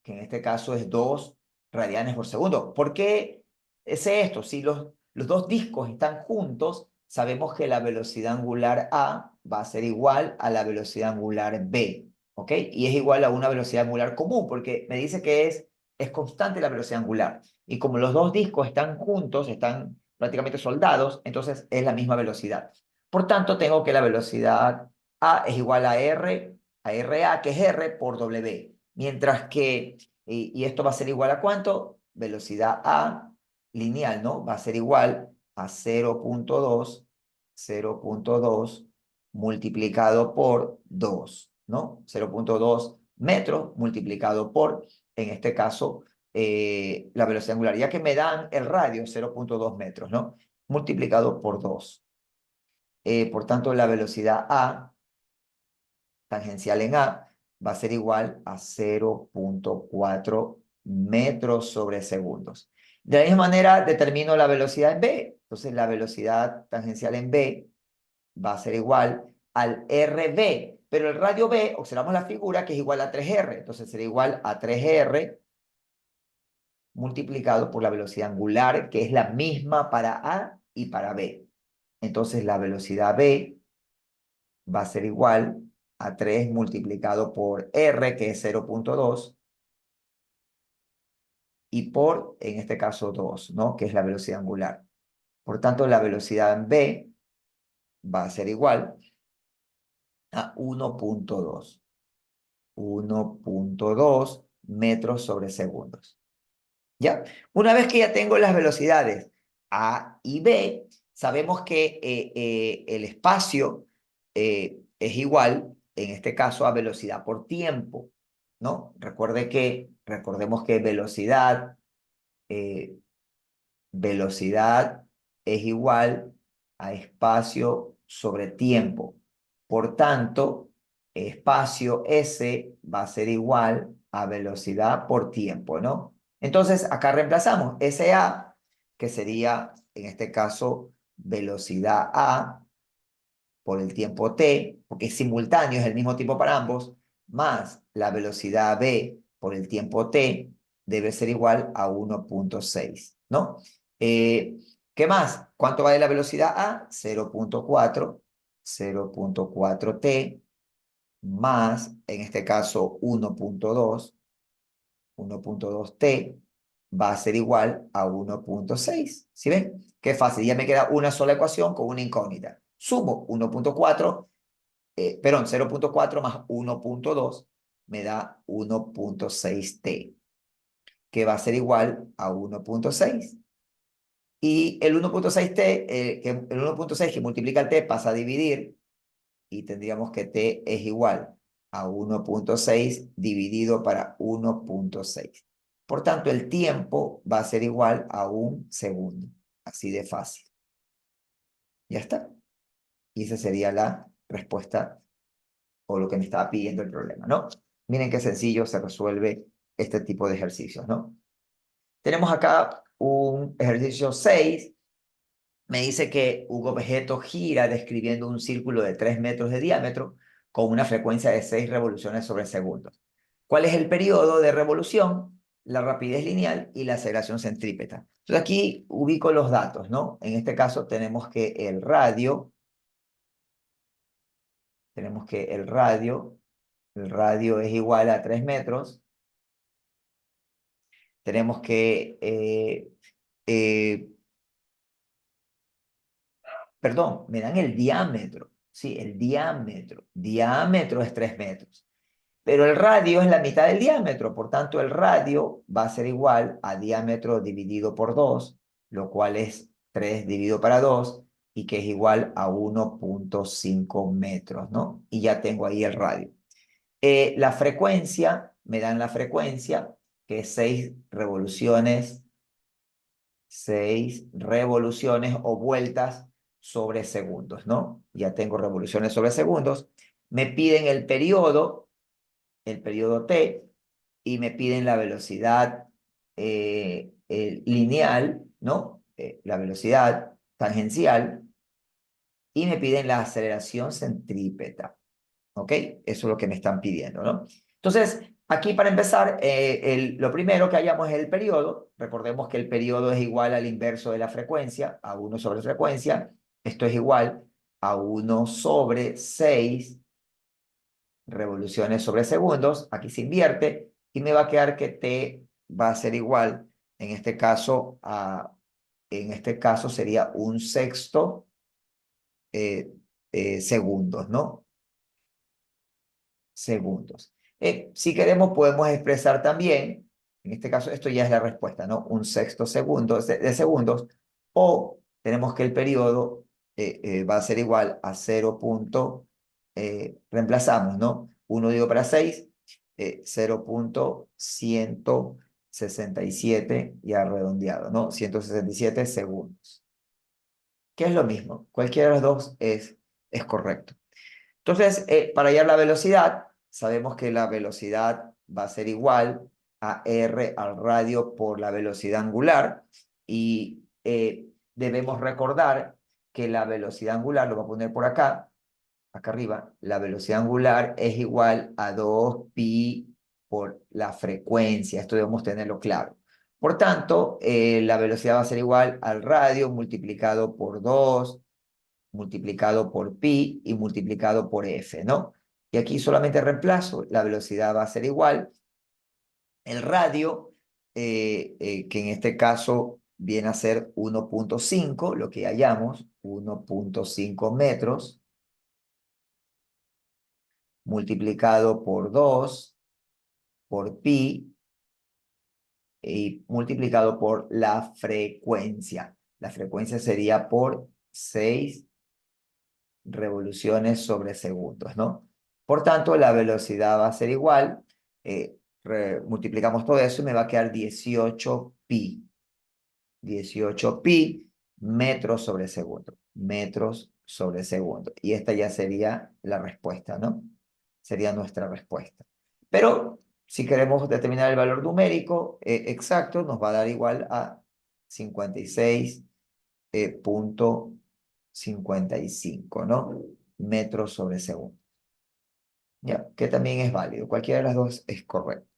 que en este caso es 2 radianes por segundo. ¿Por qué es esto? Si los dos discos están juntos, sabemos que la velocidad angular A va a ser igual a la velocidad angular B, ¿ok? Y es igual a una velocidad angular común, porque me dice que es constante la velocidad angular. Y como los dos discos están juntos, están prácticamente soldados, entonces es la misma velocidad. Por tanto, tengo que la velocidad A es igual a RA, que es R por W. Mientras que, y esto va a ser igual a ¿cuánto? Velocidad A lineal, ¿no? Va a ser igual a 0.2 multiplicado por 2, ¿no? 0.2 metros multiplicado por, en este caso, la velocidad angular, ya que me dan el radio 0.2 metros, ¿no? Multiplicado por 2. Por tanto, la velocidad A tangencial en A va a ser igual a 0.4 metros sobre segundos. De la misma manera, determino la velocidad en B. Entonces, la velocidad tangencial en B va a ser igual al RB. Pero el radio B, observamos la figura que es igual a 3R. Entonces, será igual a 3R multiplicado por la velocidad angular, que es la misma para A y para B. Entonces, la velocidad B va a ser igual a 3 multiplicado por R, que es 0.2, y por, en este caso, 2, ¿no? Que es la velocidad angular. Por tanto, la velocidad en B va a ser igual a 1.2. 1.2 metros sobre segundos. ¿Ya? Una vez que ya tengo las velocidades A y B, sabemos que el espacio es igual, en este caso, a velocidad por tiempo, ¿no? Recordemos que eh, velocidad es igual a espacio sobre tiempo. Por tanto, espacio S va a ser igual a velocidad por tiempo, ¿no? Entonces, acá reemplazamos SA, que sería, en este caso, velocidad A por el tiempo t, porque es simultáneo, es el mismo tiempo para ambos, más la velocidad b por el tiempo t, debe ser igual a 1.6, ¿no? ¿Qué más? ¿Cuánto vale la velocidad a? 0.4, 0.4t, más, en este caso, 1.2, 1.2t, va a ser igual a 1.6. ¿Sí ven? Qué fácil, ya me queda una sola ecuación con una incógnita. Sumo 1.4, perdón, 0.4 más 1.2 me da 1.6t, que va a ser igual a 1.6. Y el 1.6t, el 1.6 que multiplica el t pasa a dividir y tendríamos que t es igual a 1.6 dividido para 1.6. Por tanto, el tiempo va a ser igual a 1 segundo. Así de fácil. Ya está. Y esa sería la respuesta o lo que me estaba pidiendo el problema, ¿no? Miren qué sencillo se resuelve este tipo de ejercicios, ¿no? Tenemos acá un ejercicio 6. Me dice que un objeto gira describiendo un círculo de 3 metros de diámetro con una frecuencia de 6 revoluciones sobre segundo. ¿Cuál es el periodo de revolución, la rapidez lineal y la aceleración centrípeta? Entonces aquí ubico los datos, ¿no? En este caso tenemos que el radio es igual a 3 metros. Tenemos que, perdón, me dan el diámetro. Sí, el diámetro. Diámetro es 3 metros. Pero el radio es la mitad del diámetro, por tanto el radio va a ser igual a diámetro dividido por 2, lo cual es 3 dividido para 2, y que es igual a 1.5 metros, ¿no? Y ya tengo ahí el radio. La frecuencia, me dan la frecuencia, que es 6 revoluciones o vueltas sobre segundos, ¿no? Ya tengo revoluciones sobre segundos. Me piden el periodo t, y me piden la velocidad lineal, ¿no? La velocidad tangencial y me piden la aceleración centrípeta, ¿ok? Eso es lo que me están pidiendo, ¿no? Entonces, aquí para empezar, lo primero que hallamos es el periodo. Recordemos que el periodo es igual al inverso de la frecuencia, a 1 sobre frecuencia. Esto es igual a 1 sobre 6 revoluciones sobre segundos. Aquí se invierte y me va a quedar que T va a ser igual, en este caso sería un sexto eh, segundos, ¿no? Segundos. Si queremos, podemos expresar también, en este caso, esto ya es la respuesta, ¿no? Un sexto segundo de segundos, o tenemos que el periodo va a ser igual a 0. Reemplazamos, ¿no? 1 dividido para 6, 0,167 ya redondeado, ¿no? 167 segundos. Que es lo mismo, cualquiera de los dos es correcto. Entonces, para hallar la velocidad, sabemos que la velocidad va a ser igual a r al radio por la velocidad angular y debemos recordar que la velocidad angular, lo voy a poner por acá arriba, la velocidad angular es igual a 2pi por la frecuencia. Esto debemos tenerlo claro. Por tanto, la velocidad va a ser igual al radio multiplicado por 2 multiplicado por pi y multiplicado por f, ¿no? Y aquí solamente reemplazo, la velocidad va a ser igual. El radio, que en este caso viene a ser 1,5, lo que hallamos, 1,5 metros, multiplicado por 2 por pi, y multiplicado por la frecuencia. La frecuencia sería por 6 revoluciones sobre segundos, ¿no? Por tanto, la velocidad va a ser igual, multiplicamos todo eso y me va a quedar 18pi. 18pi metros sobre segundo. Metros sobre segundo. Y esta ya sería la respuesta, ¿no? Sería nuestra respuesta. Pero si queremos determinar el valor numérico exacto, nos va a dar igual a 56,55, ¿no? Metros sobre segundo. ¿Ya? Que también es válido. Cualquiera de las dos es correcto.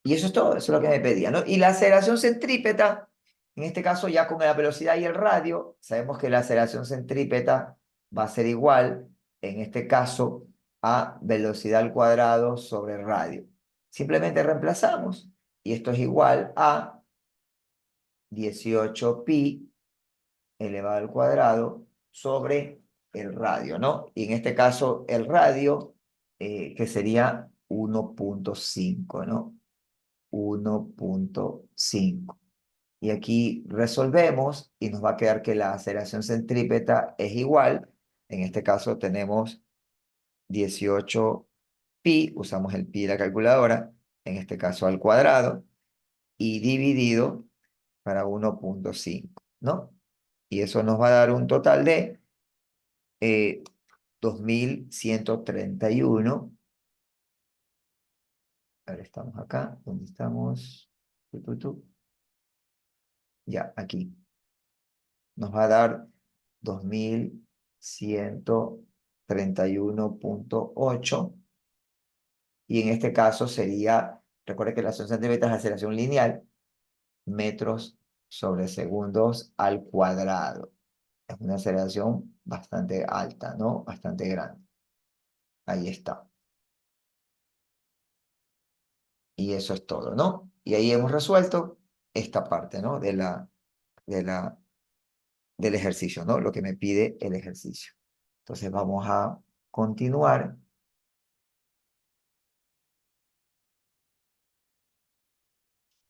Y eso es todo, eso es lo que me pedía, ¿no? Y la aceleración centrípeta, en este caso ya con la velocidad y el radio, sabemos que la aceleración centrípeta va a ser igual, en este caso, a velocidad al cuadrado sobre radio. Simplemente reemplazamos y esto es igual a 18pi elevado al cuadrado sobre el radio, ¿no? Y en este caso el radio, que sería 1,5, ¿no? 1,5. Y aquí resolvemos y nos va a quedar que la aceleración centrípeta es igual. En este caso tenemos 18pi, usamos el pi de la calculadora, en este caso al cuadrado, y dividido para 1,5, ¿no? Y eso nos va a dar un total de 2131. A ver, estamos acá. ¿Dónde estamos? Ya, aquí. Nos va a dar 2131,8. Y en este caso sería, recuerde que la aceleración centímetros es la aceleración lineal, metros sobre segundos al cuadrado. Es una aceleración bastante alta, ¿no? Bastante grande. Ahí está. Y eso es todo, ¿no? Y ahí hemos resuelto esta parte, ¿no? De la, del ejercicio, ¿no? Lo que me pide el ejercicio. Entonces vamos a continuar.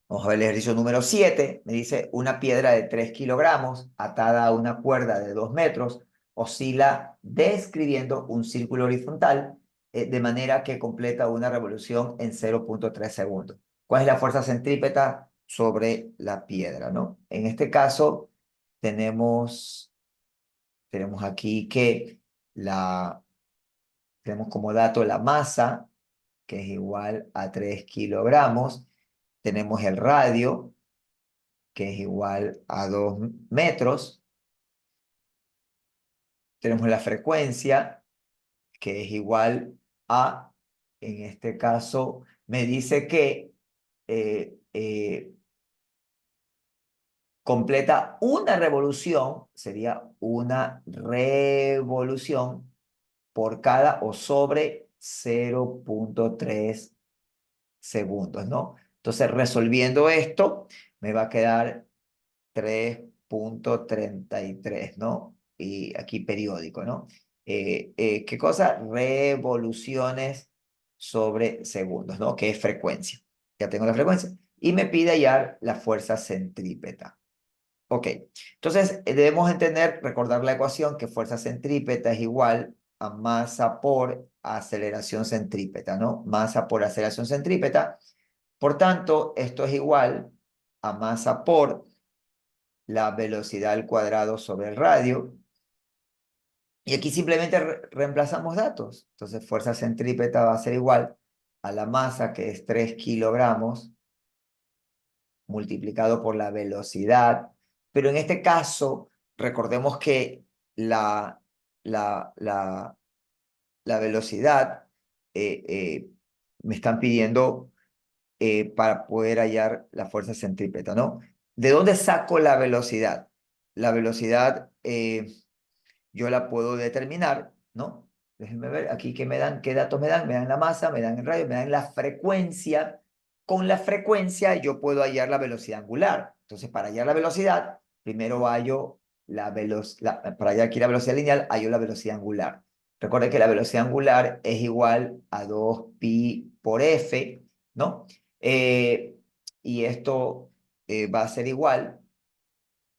Vamos a ver el ejercicio número 7. Me dice una piedra de 3 kilogramos atada a una cuerda de 2 metros oscila describiendo un círculo horizontal de manera que completa una revolución en 0,3 segundos. ¿Cuál es la fuerza centrípeta sobre la piedra, ¿no? En este caso tenemos, tenemos aquí que tenemos como dato la masa que es igual a 3 kilogramos. Tenemos el radio, que es igual a 2 metros. Tenemos la frecuencia, que es igual a, en este caso, me dice que eh, eh, completa una revolución, sería una revolución por cada o sobre 0,3 segundos, ¿no? Entonces, resolviendo esto, me va a quedar 3,33, ¿no? Y aquí periódico, ¿no? ¿Qué cosa? Revoluciones sobre segundos, ¿no? Que es frecuencia. Ya tengo la frecuencia. Y me pide hallar la fuerza centrípeta. Ok, entonces debemos entender, recordar la ecuación que fuerza centrípeta es igual a masa por aceleración centrípeta, ¿no? Masa por aceleración centrípeta. Por tanto, esto es igual a masa por la velocidad al cuadrado sobre el radio. Y aquí simplemente reemplazamos datos. Entonces, fuerza centrípeta va a ser igual a la masa, que es 3 kilogramos, multiplicado por la velocidad. Pero en este caso, recordemos que la, la, la, la velocidad eh, eh, me están pidiendo para poder hallar la fuerza centrípeta, ¿no? ¿De dónde saco la velocidad? La velocidad yo la puedo determinar, ¿no? Déjenme ver aquí qué me dan, qué datos me dan. Me dan la masa, me dan el radio, me dan la frecuencia. Con la frecuencia yo puedo hallar la velocidad angular. Entonces, para hallar la velocidad, primero hallo la velocidad, para hallar aquí la velocidad lineal, hallo la velocidad angular. Recuerden que la velocidad angular es igual a 2pi por f, ¿no? Eh, y esto va a ser igual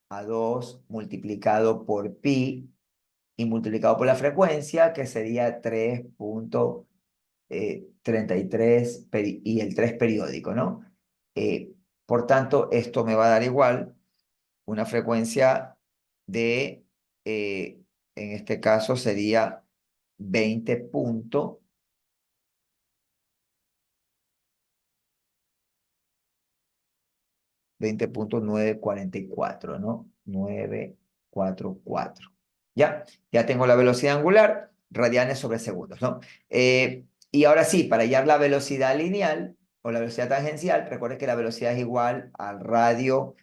a 2 multiplicado por pi y multiplicado por la frecuencia, que sería 3,33 y el 3 periódico, ¿no? Por tanto, esto me va a dar igual una frecuencia de, en este caso sería 20 20,944, ¿no? 944. ¿Ya? Ya tengo la velocidad angular, radianes sobre segundos, ¿no? Y ahora sí, para hallar la velocidad lineal o la velocidad tangencial, recuerden que la velocidad es igual al radio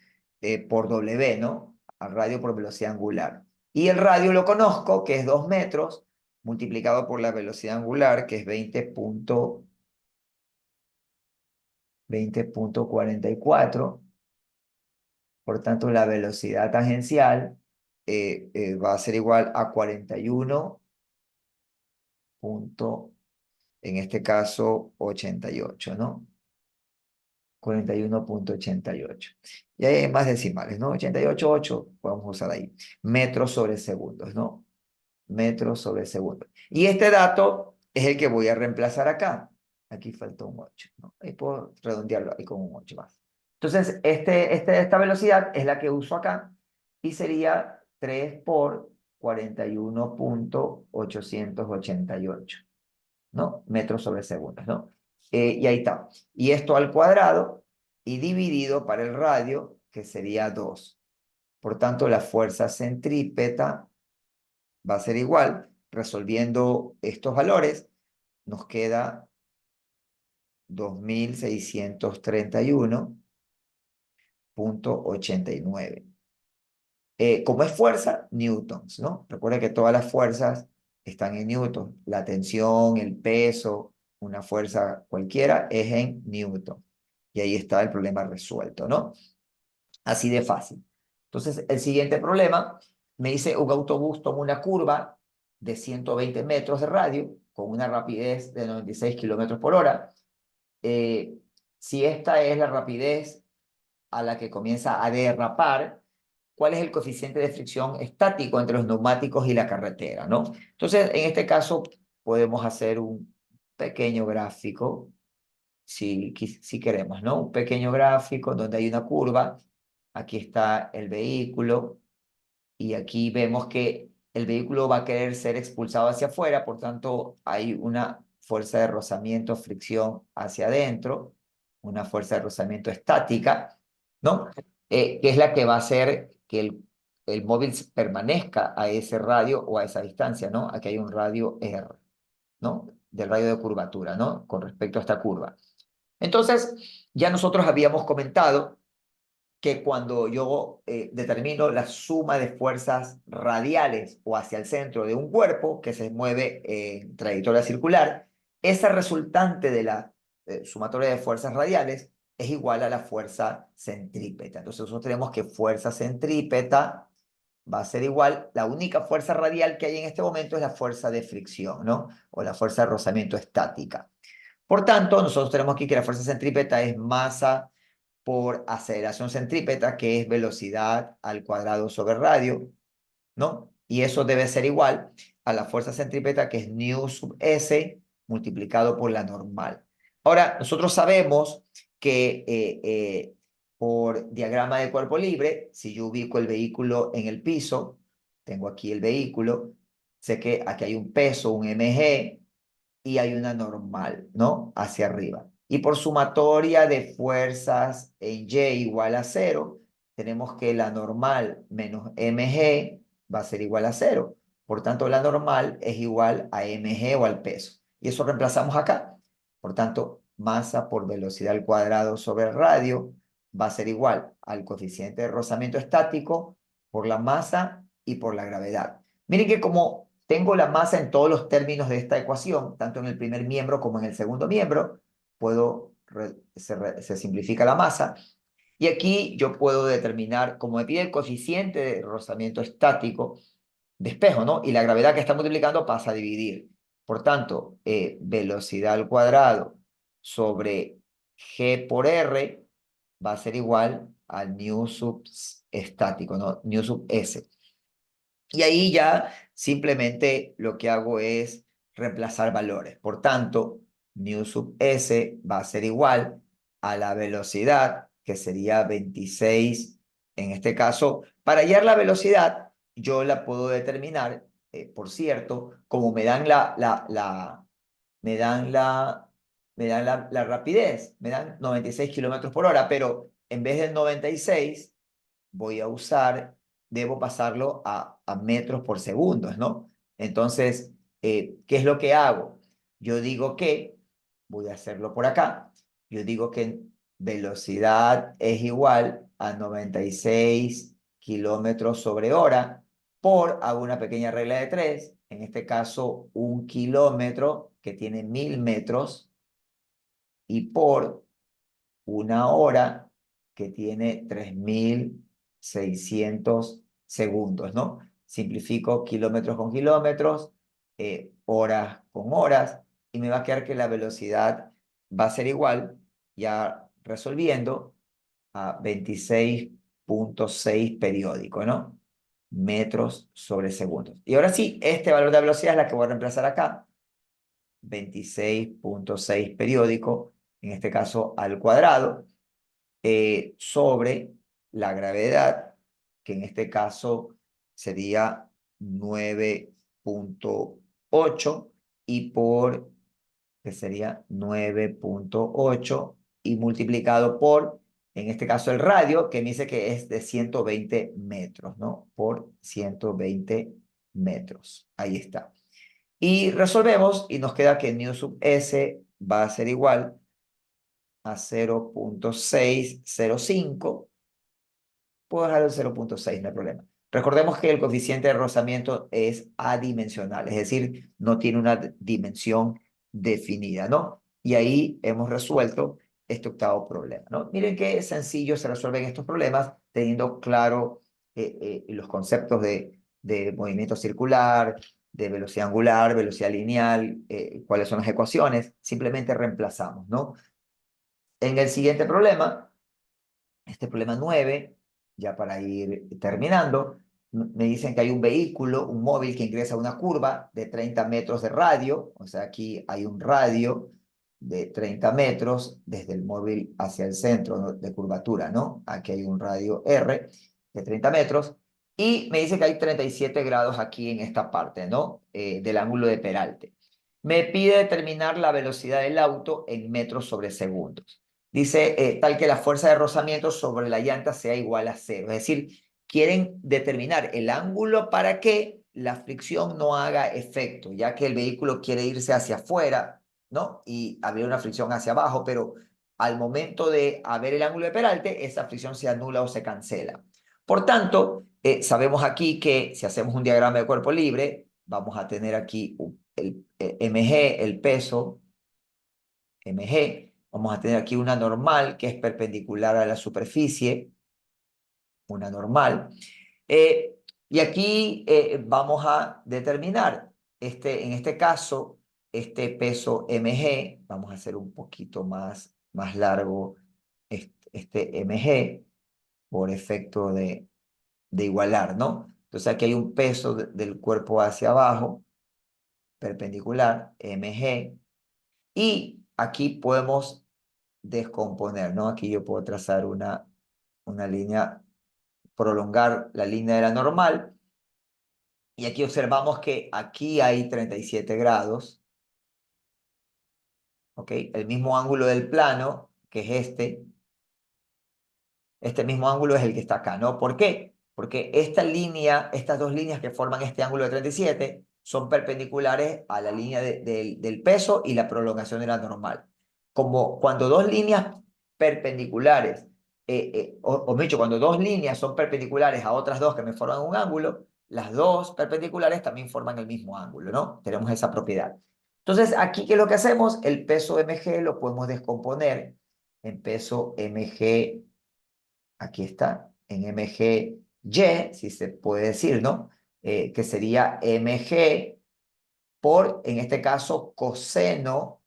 por W, ¿no? Al radio por velocidad angular. Y el radio lo conozco, que es 2 metros, multiplicado por la velocidad angular, que es 20,44. Por tanto, la velocidad tangencial va a ser igual a 41 punto, en este caso, 88, ¿no? 41,88. Y ahí hay más decimales, ¿no? 88,8 podemos usar ahí. Metros sobre segundos, ¿no? Metros sobre segundos. Y este dato es el que voy a reemplazar acá. Aquí faltó un 8, ¿no? Ahí puedo redondearlo ahí con un 8 más. Entonces, esta velocidad es la que uso acá y sería 3 por 41,888, ¿no? Metros sobre segundos, ¿no? Y ahí está. Y esto al cuadrado y dividido para el radio, que sería 2. Por tanto, la fuerza centrípeta va a ser igual. Resolviendo estos valores, nos queda 2,631,89. Como es fuerza, newtons, ¿no? Recuerda que todas las fuerzas están en newtons. La tensión, el peso, una fuerza cualquiera es en newton. Y ahí está el problema resuelto, ¿no? Así de fácil. Entonces, el siguiente problema me dice un autobús toma una curva de 120 metros de radio con una rapidez de 96 kilómetros por hora. Eh, si esta es la rapidez a la que comienza a derrapar, ¿cuál es el coeficiente de fricción estático entre los neumáticos y la carretera, ¿no? Entonces, en este caso, podemos hacer un pequeño gráfico, si queremos, ¿no? Un pequeño gráfico donde hay una curva. Aquí está el vehículo y aquí vemos que el vehículo va a querer ser expulsado hacia afuera, por tanto, hay una fuerza de rozamiento, fricción hacia adentro, una fuerza de rozamiento estática, ¿no? Que es la que va a hacer que el móvil permanezca a ese radio o a esa distancia, ¿no? Aquí hay un radio R, ¿no? Del radio de curvatura, ¿no? Con respecto a esta curva. Entonces, ya nosotros habíamos comentado que cuando yo determino la suma de fuerzas radiales o hacia el centro de un cuerpo que se mueve en trayectoria circular, esa resultante de la sumatoria de fuerzas radiales es igual a la fuerza centrípeta. Entonces nosotros tenemos que fuerza centrípeta va a ser igual, la única fuerza radial que hay en este momento es la fuerza de fricción, ¿no? O la fuerza de rozamiento estática. Por tanto, nosotros tenemos aquí que la fuerza centrípeta es masa por aceleración centrípeta, que es velocidad al cuadrado sobre radio, ¿no? Y eso debe ser igual a la fuerza centrípeta, que es nu sub S multiplicado por la normal. Ahora, nosotros sabemos que por diagrama de cuerpo libre, si yo ubico el vehículo en el piso, tengo aquí el vehículo, sé que aquí hay un peso, un mg, y hay una normal, ¿no? Hacia arriba. Y por sumatoria de fuerzas en Y igual a cero, tenemos que la normal menos mg va a ser igual a cero. Por tanto, la normal es igual a mg o al peso. Y eso reemplazamos acá. Por tanto, masa por velocidad al cuadrado sobre el radio va a ser igual al coeficiente de rozamiento estático por la masa y por la gravedad. Miren que como tengo la masa en todos los términos de esta ecuación, tanto en el primer miembro como en el segundo miembro, se simplifica la masa. Y aquí yo puedo determinar, como me pide el coeficiente de rozamiento estático, despejo, ¿no? Y la gravedad que está multiplicando pasa a dividir. Por tanto, velocidad al cuadrado sobre g por r va a ser igual al nu sub estático, ¿no? Nu sub s. Y ahí ya simplemente lo que hago es reemplazar valores. Por tanto, nu sub s va a ser igual a la velocidad, que sería 26, en este caso. Para hallar la velocidad, yo la puedo determinar, por cierto, como me dan la rapidez, me dan 96 kilómetros por hora, pero en vez de 96 voy a usar, debo pasarlo a metros por segundo, ¿no? Entonces, ¿qué es lo que hago? Yo digo que, voy a hacerlo por acá, yo digo que velocidad es igual a 96 kilómetros sobre hora hago una pequeña regla de tres, en este caso 1 kilómetro que tiene 1000 metros y por una hora que tiene 3600 segundos, ¿no? Simplifico kilómetros con kilómetros, horas con horas, y me va a quedar que la velocidad va a ser igual, ya resolviendo, a 26,6 periódico, ¿no? Metros sobre segundos. Y ahora sí, este valor de velocidad es la que voy a reemplazar acá, 26,6 periódico, en este caso al cuadrado, sobre la gravedad, que en este caso sería 9,8 y por, que sería 9,8 y multiplicado por, en este caso el radio, que me dice que es de 120 metros, ¿no? Por 120 metros. Ahí está. Y resolvemos y nos queda que nu sub s va a ser igual a 0,605. Puedo dejar el 0,6, no hay problema. Recordemos que el coeficiente de rozamiento es adimensional, es decir, no tiene una dimensión definida, ¿no? Y ahí hemos resuelto este octavo problema, ¿no? Miren qué sencillo se resuelven estos problemas teniendo claro los conceptos de movimiento circular, de velocidad angular, velocidad lineal, cuáles son las ecuaciones. Simplemente reemplazamos, ¿no? En el siguiente problema, este problema 9, ya para ir terminando, me dicen que hay un vehículo, un móvil que ingresa a una curva de 30 metros de radio, o sea, aquí hay un radio de 30 metros desde el móvil hacia el centro, ¿no?, de curvatura, ¿no? Aquí hay un radio R de 30 metros, y me dice que hay 37 grados aquí en esta parte, ¿no? Del ángulo de peralte. Me pide determinar la velocidad del auto en metros sobre segundos. Dice, tal que la fuerza de rozamiento sobre la llanta sea igual a cero. Es decir, quieren determinar el ángulo para que la fricción no haga efecto, ya que el vehículo quiere irse hacia afuera, ¿no? Y habría una fricción hacia abajo, pero al momento de haber el ángulo de peralte, esa fricción se anula o se cancela. Por tanto, sabemos aquí que si hacemos un diagrama de cuerpo libre, vamos a tener aquí el mg, el peso, mg. Vamos a tener aquí una normal que es perpendicular a la superficie, una normal. Y aquí vamos a determinar, en este caso, este peso mg, vamos a hacer un poquito más largo este mg por efecto de igualar, ¿no? Entonces aquí hay un peso del cuerpo hacia abajo, perpendicular, mg, y aquí podemos descomponer, ¿no? Aquí yo puedo trazar una línea, prolongar la línea de la normal, y aquí observamos que aquí hay 37 grados, ¿ok? El mismo ángulo del plano, que es este mismo ángulo es el que está acá, ¿no? ¿Por qué? Porque esta línea, estas dos líneas que forman este ángulo de 37 son perpendiculares a la línea del peso y la prolongación de la normal. Como cuando dos líneas perpendiculares, o dicho, cuando dos líneas son perpendiculares a otras dos que me forman un ángulo, las dos perpendiculares también forman el mismo ángulo, ¿no? Tenemos esa propiedad. Entonces, aquí, ¿qué es lo que hacemos? El peso mg lo podemos descomponer en peso mg. Aquí está, en mgy, si se puede decir, ¿no? Que sería mg por, en este caso, coseno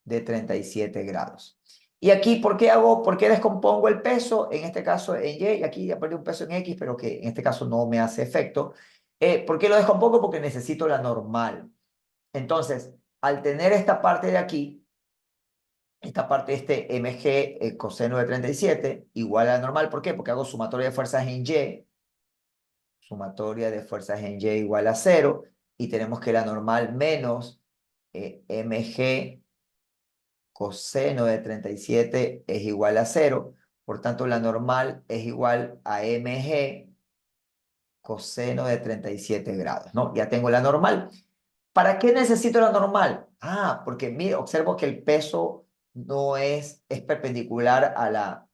de 37 grados. Y aquí, ¿por qué descompongo el peso? En este caso en y, aquí ya perdí un peso en x, pero que en este caso no me hace efecto. ¿Por qué lo descompongo? Porque necesito la normal. Entonces, al tener esta parte de aquí, esta parte, mg coseno de 37 igual a la normal. ¿Por qué? Porque hago sumatoria de fuerzas en y, sumatoria de fuerzas en y igual a cero, y tenemos que la normal menos mg coseno de 37 es igual a cero. Por tanto, la normal es igual a mg coseno de 37 grados, ¿no? Ya tengo la normal. ¿Para qué necesito la normal? Ah, porque mire, observo que el peso no es perpendicular a la,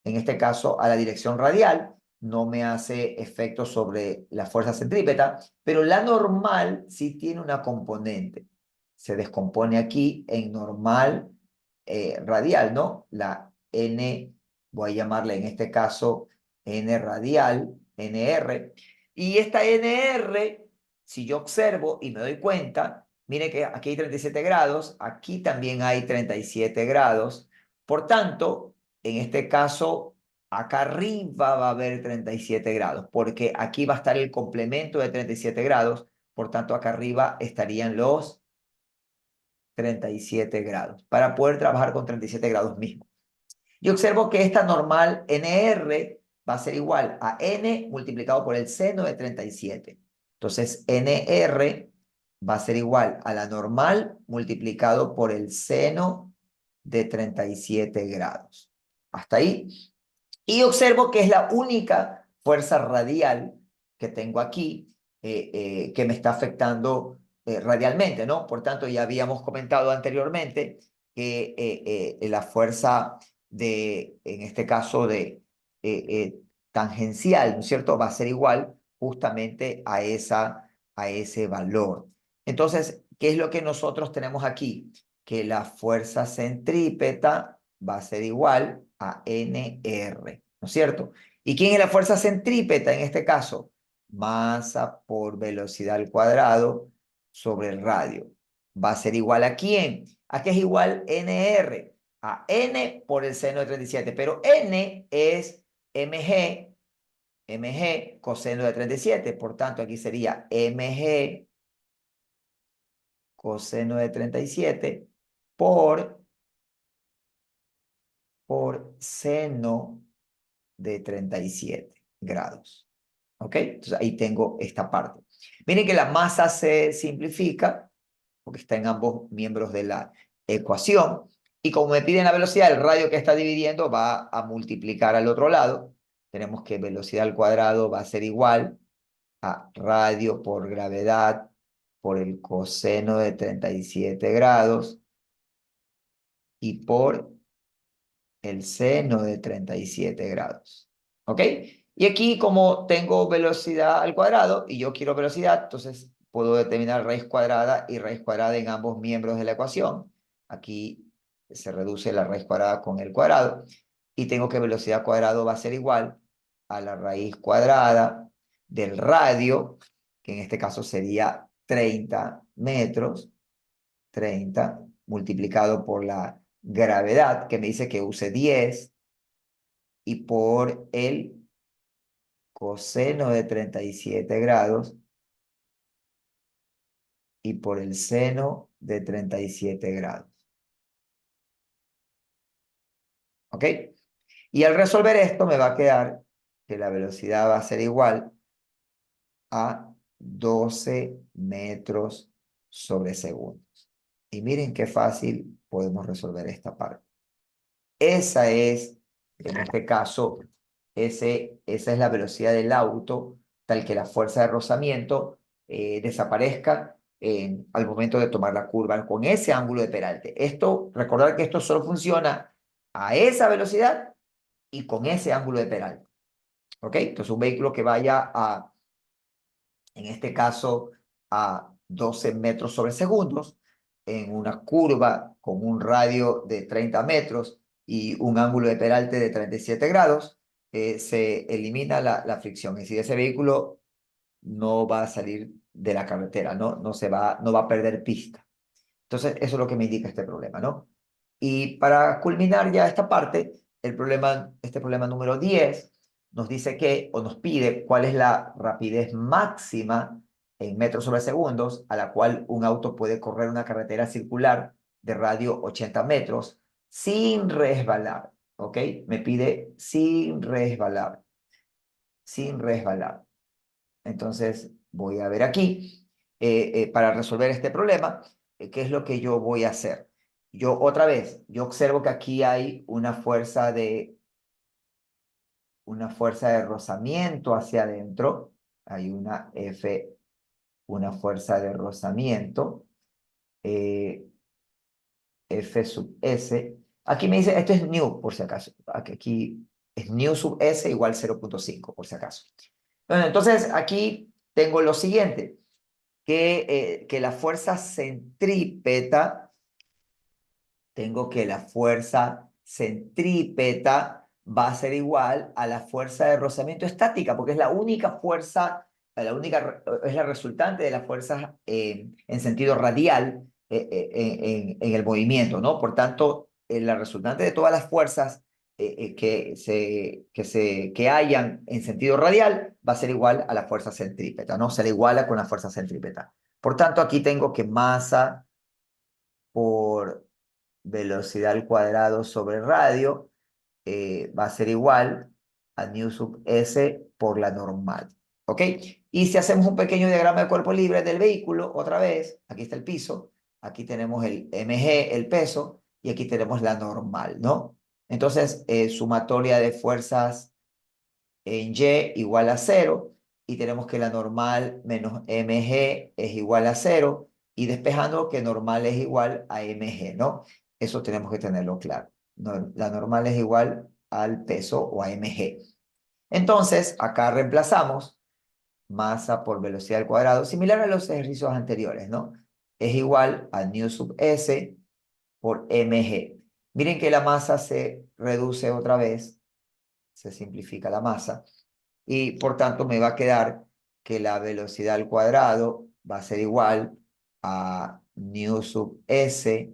en este caso, a la dirección radial, no me hace efecto sobre la fuerza centrípeta, pero la normal sí tiene una componente. Se descompone aquí en normal radial, ¿no? La n, voy a llamarla en este caso n radial, nr, y esta nr, si yo observo y me doy cuenta, mire que aquí hay 37 grados, aquí también hay 37 grados, por tanto, en este caso, acá arriba va a haber 37 grados, porque aquí va a estar el complemento de 37 grados, por tanto, acá arriba estarían los 37 grados, para poder trabajar con 37 grados mismo. Y observo que esta normal NR va a ser igual a N multiplicado por el seno de 37. Entonces, NR va a ser igual a la normal multiplicado por el seno de 37 grados. Hasta ahí. Y observo que es la única fuerza radial que tengo aquí que me está afectando radialmente, ¿no? Por tanto, ya habíamos comentado anteriormente que la fuerza en este caso, tangencial, ¿no es cierto? Va a ser igual justamente a ese valor. Entonces, ¿qué es lo que nosotros tenemos aquí? Que la fuerza centrípeta va a ser igual a NR, ¿no es cierto? ¿Y quién es la fuerza centrípeta en este caso? Masa por velocidad al cuadrado sobre el radio. ¿Va a ser igual a quién? ¿A qué es igual NR? A N por el seno de 37, pero N es mg coseno de 37, por tanto aquí sería mg coseno de 37 por seno de 37 grados. ¿Ok? Entonces ahí tengo esta parte. Miren que la masa se simplifica, porque está en ambos miembros de la ecuación, y como me piden la velocidad, el radio que está dividiendo va a multiplicar al otro lado. Tenemos que velocidad al cuadrado va a ser igual a radio por gravedad por el coseno de 37 grados y por el seno de 37 grados. ¿Ok? Y aquí como tengo velocidad al cuadrado y yo quiero velocidad, entonces puedo determinar raíz cuadrada y raíz cuadrada en ambos miembros de la ecuación. Aquí se reduce la raíz cuadrada con el cuadrado y tengo que velocidad cuadrado va a ser igual a la raíz cuadrada del radio, que en este caso sería 30 metros, 30 multiplicado por la gravedad, que me dice que use 10, y por el coseno de 37 grados, y por el seno de 37 grados. ¿Ok? Y al resolver esto me va a quedar que la velocidad va a ser igual a 12 metros sobre segundo. Y miren qué fácil podemos resolver esta parte. Esa es, en este caso, esa es la velocidad del auto, tal que la fuerza de rozamiento desaparezca al momento de tomar la curva con ese ángulo de peralte. Esto, recordar que esto solo funciona a esa velocidad y con ese ángulo de peralte. ¿Ok? Entonces, un vehículo que vaya en este caso, a 12 metros sobre segundos, en una curva con un radio de 30 metros y un ángulo de peralte de 37 grados, se elimina la fricción. Es decir, ese vehículo no va a salir de la carretera, no va a perder pista. Entonces, eso es lo que me indica este problema, ¿no? Y para culminar ya esta parte, este problema número 10 nos dice que, o nos pide cuál es la rapidez máxima en metros sobre segundos a la cual un auto puede correr una carretera circular de radio 80 metros sin resbalar, ¿ok? Me pide sin resbalar, sin resbalar. Entonces, voy a ver aquí, para resolver este problema, ¿qué es lo que yo voy a hacer? Yo, otra vez, yo observo que aquí hay una fuerza de rozamiento hacia adentro. Hay una fuerza de rozamiento, eh, F sub S. Aquí me dice, esto es new, por si acaso. Aquí es new sub S igual 0,5, por si acaso. Bueno, entonces aquí tengo lo siguiente. Que la fuerza centrípeta, tengo que la fuerza centrípeta va a ser igual a la fuerza de rozamiento estática, porque es la única fuerza, es la resultante de las fuerzas en sentido radial en el movimiento, ¿no? Por tanto, la resultante de todas las fuerzas que hayan en sentido radial va a ser igual a la fuerza centrípeta, ¿no? Se le iguala con la fuerza centrípeta. Por tanto, aquí tengo que masa por velocidad al cuadrado sobre radio va a ser igual a nu sub S por la normal. ¿Ok? Y si hacemos un pequeño diagrama de cuerpo libre del vehículo, otra vez, aquí está el piso, aquí tenemos el mg, el peso, y aquí tenemos la normal, ¿no? Entonces, sumatoria de fuerzas en Y igual a cero, y tenemos que la normal menos mg es igual a cero, y despejando que normal es igual a mg, ¿no? Eso tenemos que tenerlo claro. La normal es igual al peso o a mg. Entonces, acá reemplazamos masa por velocidad al cuadrado, similar a los ejercicios anteriores, ¿no? Es igual a nu sub s por mg. Miren que la masa se reduce otra vez, se simplifica la masa y por tanto me va a quedar que la velocidad al cuadrado va a ser igual a nu sub s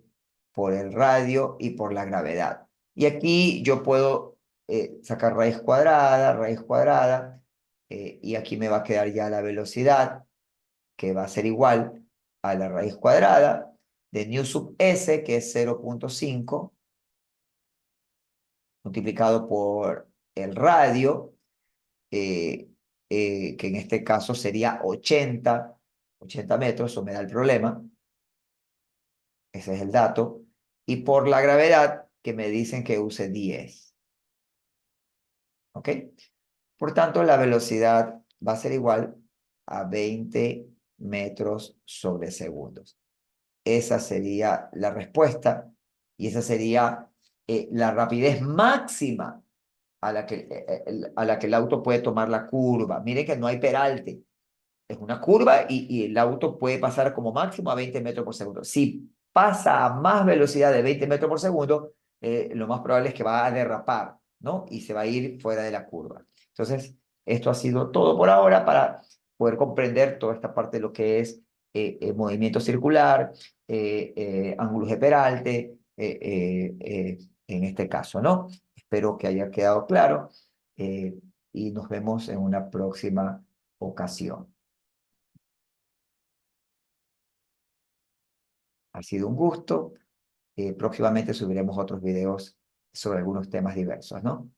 por el radio y por la gravedad. Y aquí yo puedo sacar raíz cuadrada, y aquí me va a quedar ya la velocidad, que va a ser igual a la raíz cuadrada de nu sub s, que es 0,5, multiplicado por el radio, que en este caso sería 80 metros, eso me da el problema, ese es el dato, y por la gravedad que me dicen que use 10, ¿ok? Por tanto, la velocidad va a ser igual a 20 metros sobre segundos. Esa sería la respuesta y esa sería la rapidez máxima a la que el auto puede tomar la curva. Miren que no hay peralte, es una curva y el auto puede pasar como máximo a 20 metros por segundo. Si pasa a más velocidad de 20 metros por segundo, lo más probable es que va a derrapar, ¿no? Y se va a ir fuera de la curva. Entonces, esto ha sido todo por ahora para poder comprender toda esta parte de lo que es movimiento circular, ángulos de peralte, en este caso, ¿no? Espero que haya quedado claro y nos vemos en una próxima ocasión. Ha sido un gusto. Próximamente subiremos otros videos sobre algunos temas diversos, ¿no?